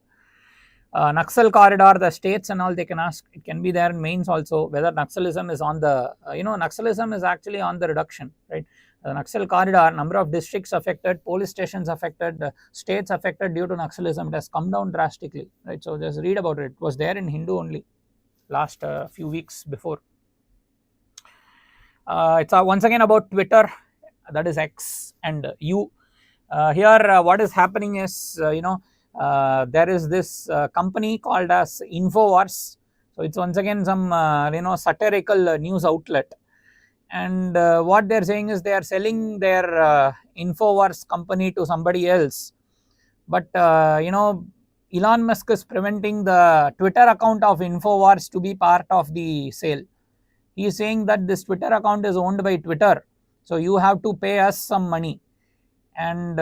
Naxal corridor, the states and all, they can ask. It can be there in mains also, whether Naxalism is on the, Naxalism is actually on the reduction, right? The Naxal corridor, number of districts affected, police stations affected, states affected due to Naxalism, it has come down drastically, right? So just read about it. It was there in Hindu only last few weeks before. It's once again about Twitter, that is X and U. Here what is happening is, there is this company called as Infowars. So it's once again some satirical news outlet, and what they're saying is they are selling their Infowars company to somebody else, but Elon Musk is preventing the Twitter account of Infowars to be part of the sale. He is saying that this Twitter account is owned by Twitter, so you have to pay us some money, and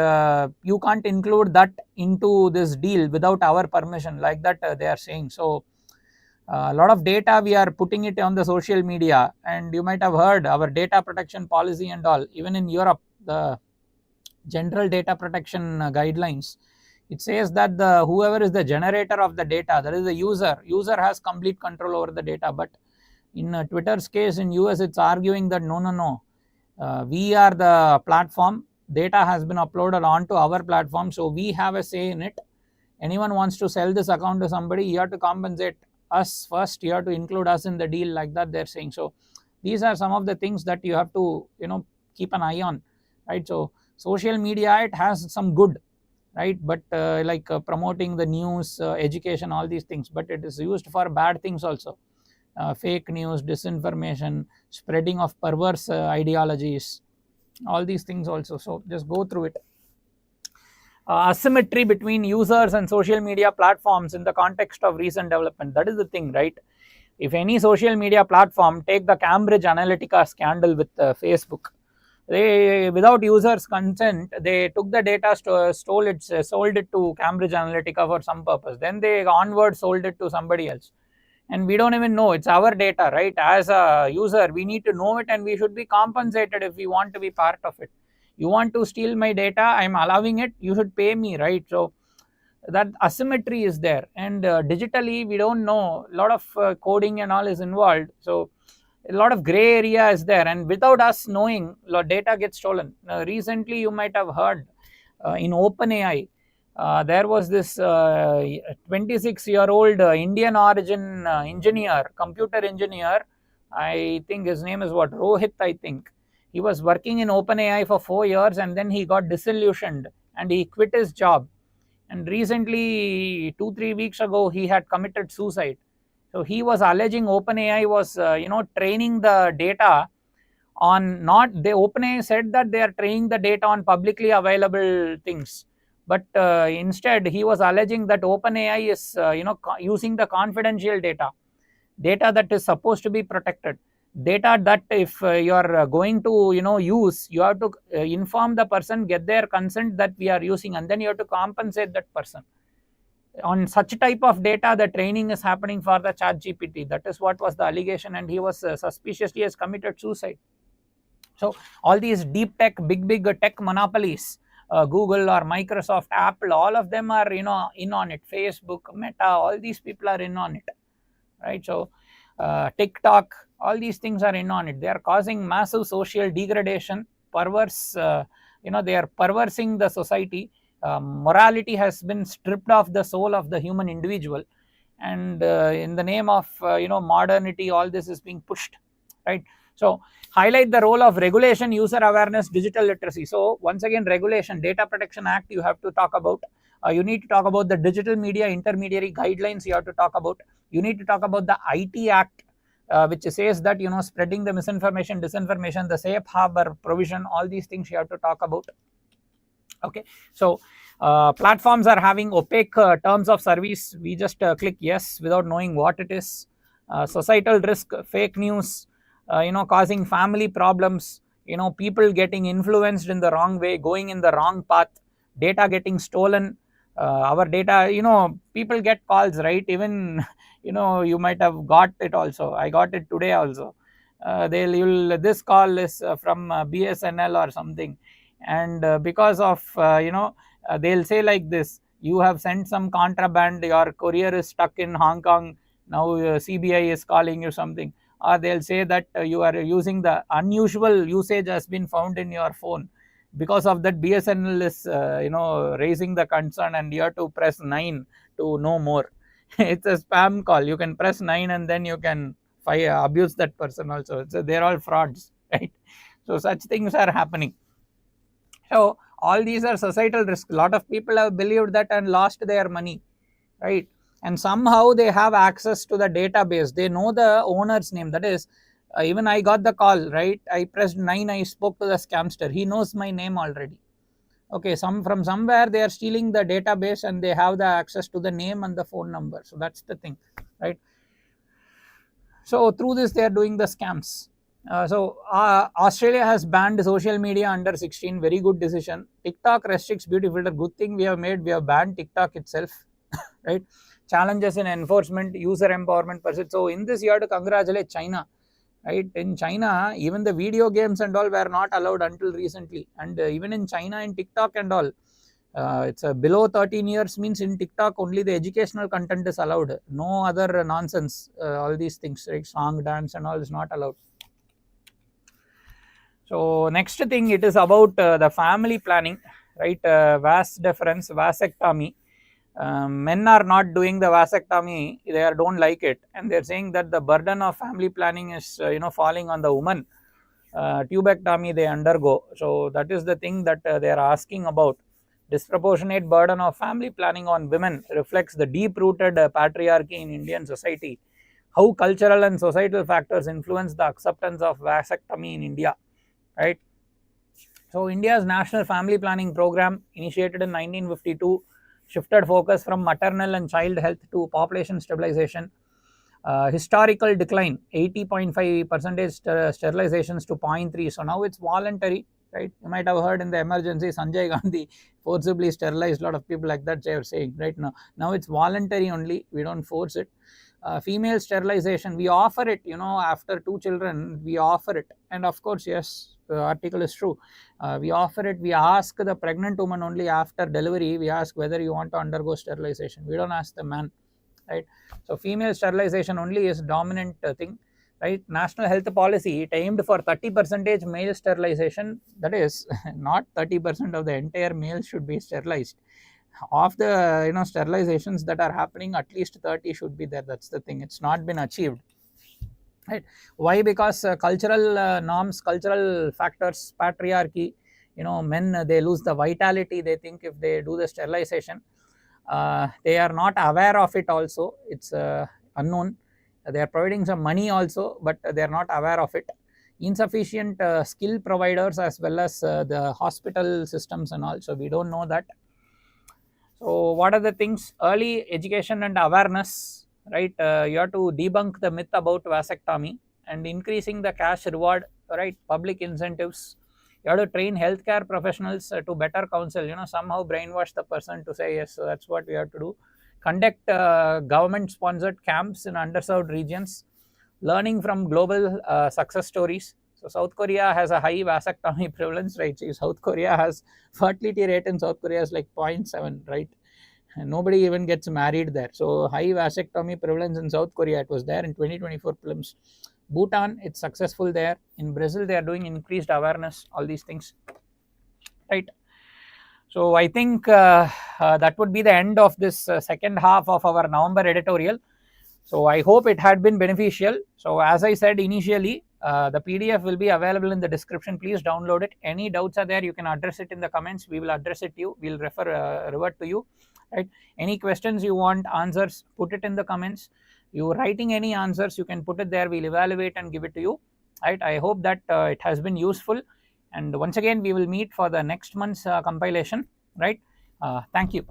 you can't include that into this deal without our permission, like that they are saying. So a lot of data we are putting it on the social media, and you might have heard our data protection policy and all. Even in Europe, the general data protection guidelines, it says that the whoever is the generator of the data, that is the user has complete control over the data. But in Twitter's case in US, it's arguing that no, we are the platform, data has been uploaded onto our platform, so we have a say in it. Anyone wants to sell this account to somebody, you have to compensate us first, you have to include us in the deal, like that they're saying. So these are some of the things that you have to keep an eye on, right? So social media, it has some good, right, but like promoting the news, education, all these things, but it is used for bad things also. Fake news, disinformation, spreading of perverse ideologies, all these things also. So just go through it. Asymmetry between users and social media platforms in the context of recent development, that is the thing, right? If any social media platform, take the Cambridge Analytica scandal with Facebook, they, without users consent, they took the data, sold it to Cambridge Analytica for some purpose, then they onward sold it to somebody else, and we don't even know it's our data, right? As a user, we need to know it, and we should be compensated if we want to be part of it. You want to steal my data, I'm allowing it, you should pay me, right? So that asymmetry is there, and digitally we don't know, a lot of coding and all is involved, so a lot of gray area is there, and without us knowing, data gets stolen. Recently you might have heard in OpenAI, there was this 26-year-old Indian origin engineer, computer engineer. I think his name is what, Rohit, I think. He was working in OpenAI for 4 years and then he got disillusioned and he quit his job. And recently, 2-3 weeks ago, he had committed suicide. So he was alleging OpenAI was, training the data on not, the OpenAI said that they are training the data on publicly available things, but instead he was alleging that OpenAI is, using the confidential data that is supposed to be protected, data that if you are going to use, you have to inform the person, get their consent that we are using, and then you have to compensate that person. On such type of data, the training is happening for the chat GPT. That is what was the allegation, and he was suspicious, he has committed suicide. So all these deep tech, big tech monopolies, Google or Microsoft, Apple, all of them are in on it. Facebook, Meta, all these people are in on it, right? So TikTok, all these things are in on it. They are causing massive social degradation, perverse. They are perversing the society. Morality has been stripped of the soul of the human individual, and in the name of modernity, all this is being pushed, right? So highlight the role of regulation, user awareness, digital literacy. So once again, regulation, Data Protection Act you have to talk about. You need to talk about the digital media intermediary guidelines you have to talk about. You need to talk about the IT Act, which says that spreading the misinformation, disinformation, the safe harbor provision, all these things you have to talk about. Okay, so platforms are having opaque terms of service. We just click yes without knowing what it is. Societal risk, fake news, causing family problems, people getting influenced in the wrong way, going in the wrong path, data getting stolen. Our data, people get calls, right? Even you might have got it also. I got it today also. This call is from BSNL or something, and because of they'll say like this: you have sent some contraband, your courier is stuck in Hong Kong, now CBI is calling you something, or they'll say that you are using the unusual usage has been found in your phone. Because of that, BSNL is raising the concern, and you have to press 9 to know more. It's a spam call. You can press 9 and then you can abuse that person also. So they're all frauds, right? So such things are happening. So all these are societal risks. A lot of people have believed that and lost their money, right? And somehow they have access to the database. They know the owner's name. That is, even I got the call, right? I pressed 9. I spoke to the scamster. He knows my name already. Okay, from somewhere they are stealing the database and they have the access to the name and the phone number. So that's the thing, right? So through this they are doing the scams. Australia has banned social media under 16. Very good decision. TikTok restricts beauty filter. Good thing we have banned TikTok itself, right? Challenges in enforcement, user empowerment percent. So in this you have to congratulate China, right? In China, even the video games and all were not allowed until recently, and even in China, in TikTok and all, it's below 13 years means in TikTok only the educational content is allowed. No other nonsense. All these things, like song, dance, and all is not allowed. So next thing, it is about the family planning, right? Vas deferens, vasectomy. Men are not doing the vasectomy, they don't like it, and they're saying that the burden of family planning is falling on the woman. Tubectomy they undergo. So that is the thing that they are asking about. Disproportionate burden of family planning on women reflects the deep rooted patriarchy in Indian society. How cultural and societal factors influence the acceptance of vasectomy in India, right? So India's national family planning program, initiated in 1952, shifted focus from maternal and child health to population stabilization. Historical decline, 80.5% sterilizations to 0.3. So now it's voluntary, right? You might have heard in the emergency, Sanjay Gandhi forcibly sterilized a lot of people, like that they are saying, right? Now it's voluntary only, we don't force it. Female sterilization, we offer it, after 2 children, we offer it. And of course, yes, the article is true. We offer it, we ask the pregnant woman only after delivery, we ask whether you want to undergo sterilization. We don't ask the man, right? So female sterilization only is dominant thing, right? National health policy, it aimed for 30% male sterilization. That is not 30% of the entire males should be sterilized. of the sterilizations that are happening, at least 30 should be there. That's the thing. It's not been achieved, right? Why? Because cultural norms, cultural factors, patriarchy, men, they lose the vitality. They think if they do the sterilization, they are not aware of it also. It's unknown. They are providing some money also, but they are not aware of it. Insufficient skill providers as well as the hospital systems and all, so we don't know that. So what are the things? Early education and awareness, right? You have to debunk the myth about vasectomy and increasing the cash reward, right? Public incentives. You have to train healthcare professionals to better counsel, somehow brainwash the person to say yes. So that's what we have to do. Conduct government sponsored camps in underserved regions, learning from global success stories. So South Korea has a high vasectomy prevalence, right? See, South Korea has fertility rate in South Korea is like 0.7, right? And nobody even gets married there. So high vasectomy prevalence in South Korea, it was there in 2024 prelims. Bhutan, it's successful there. In Brazil, they are doing increased awareness, all these things, right? So I think that would be the end of this second half of our November editorial. So I hope it had been beneficial. So as I said initially, the PDF will be available in the description. Please download it. Any doubts are there, you can address it in the comments. We will address it to you. We'll revert to you, right? Any questions you want answers, put it in the comments. You writing any answers, you can put it there. We'll evaluate and give it to you, right? I hope that it has been useful. And once again, we will meet for the next month's compilation, right? Thank you.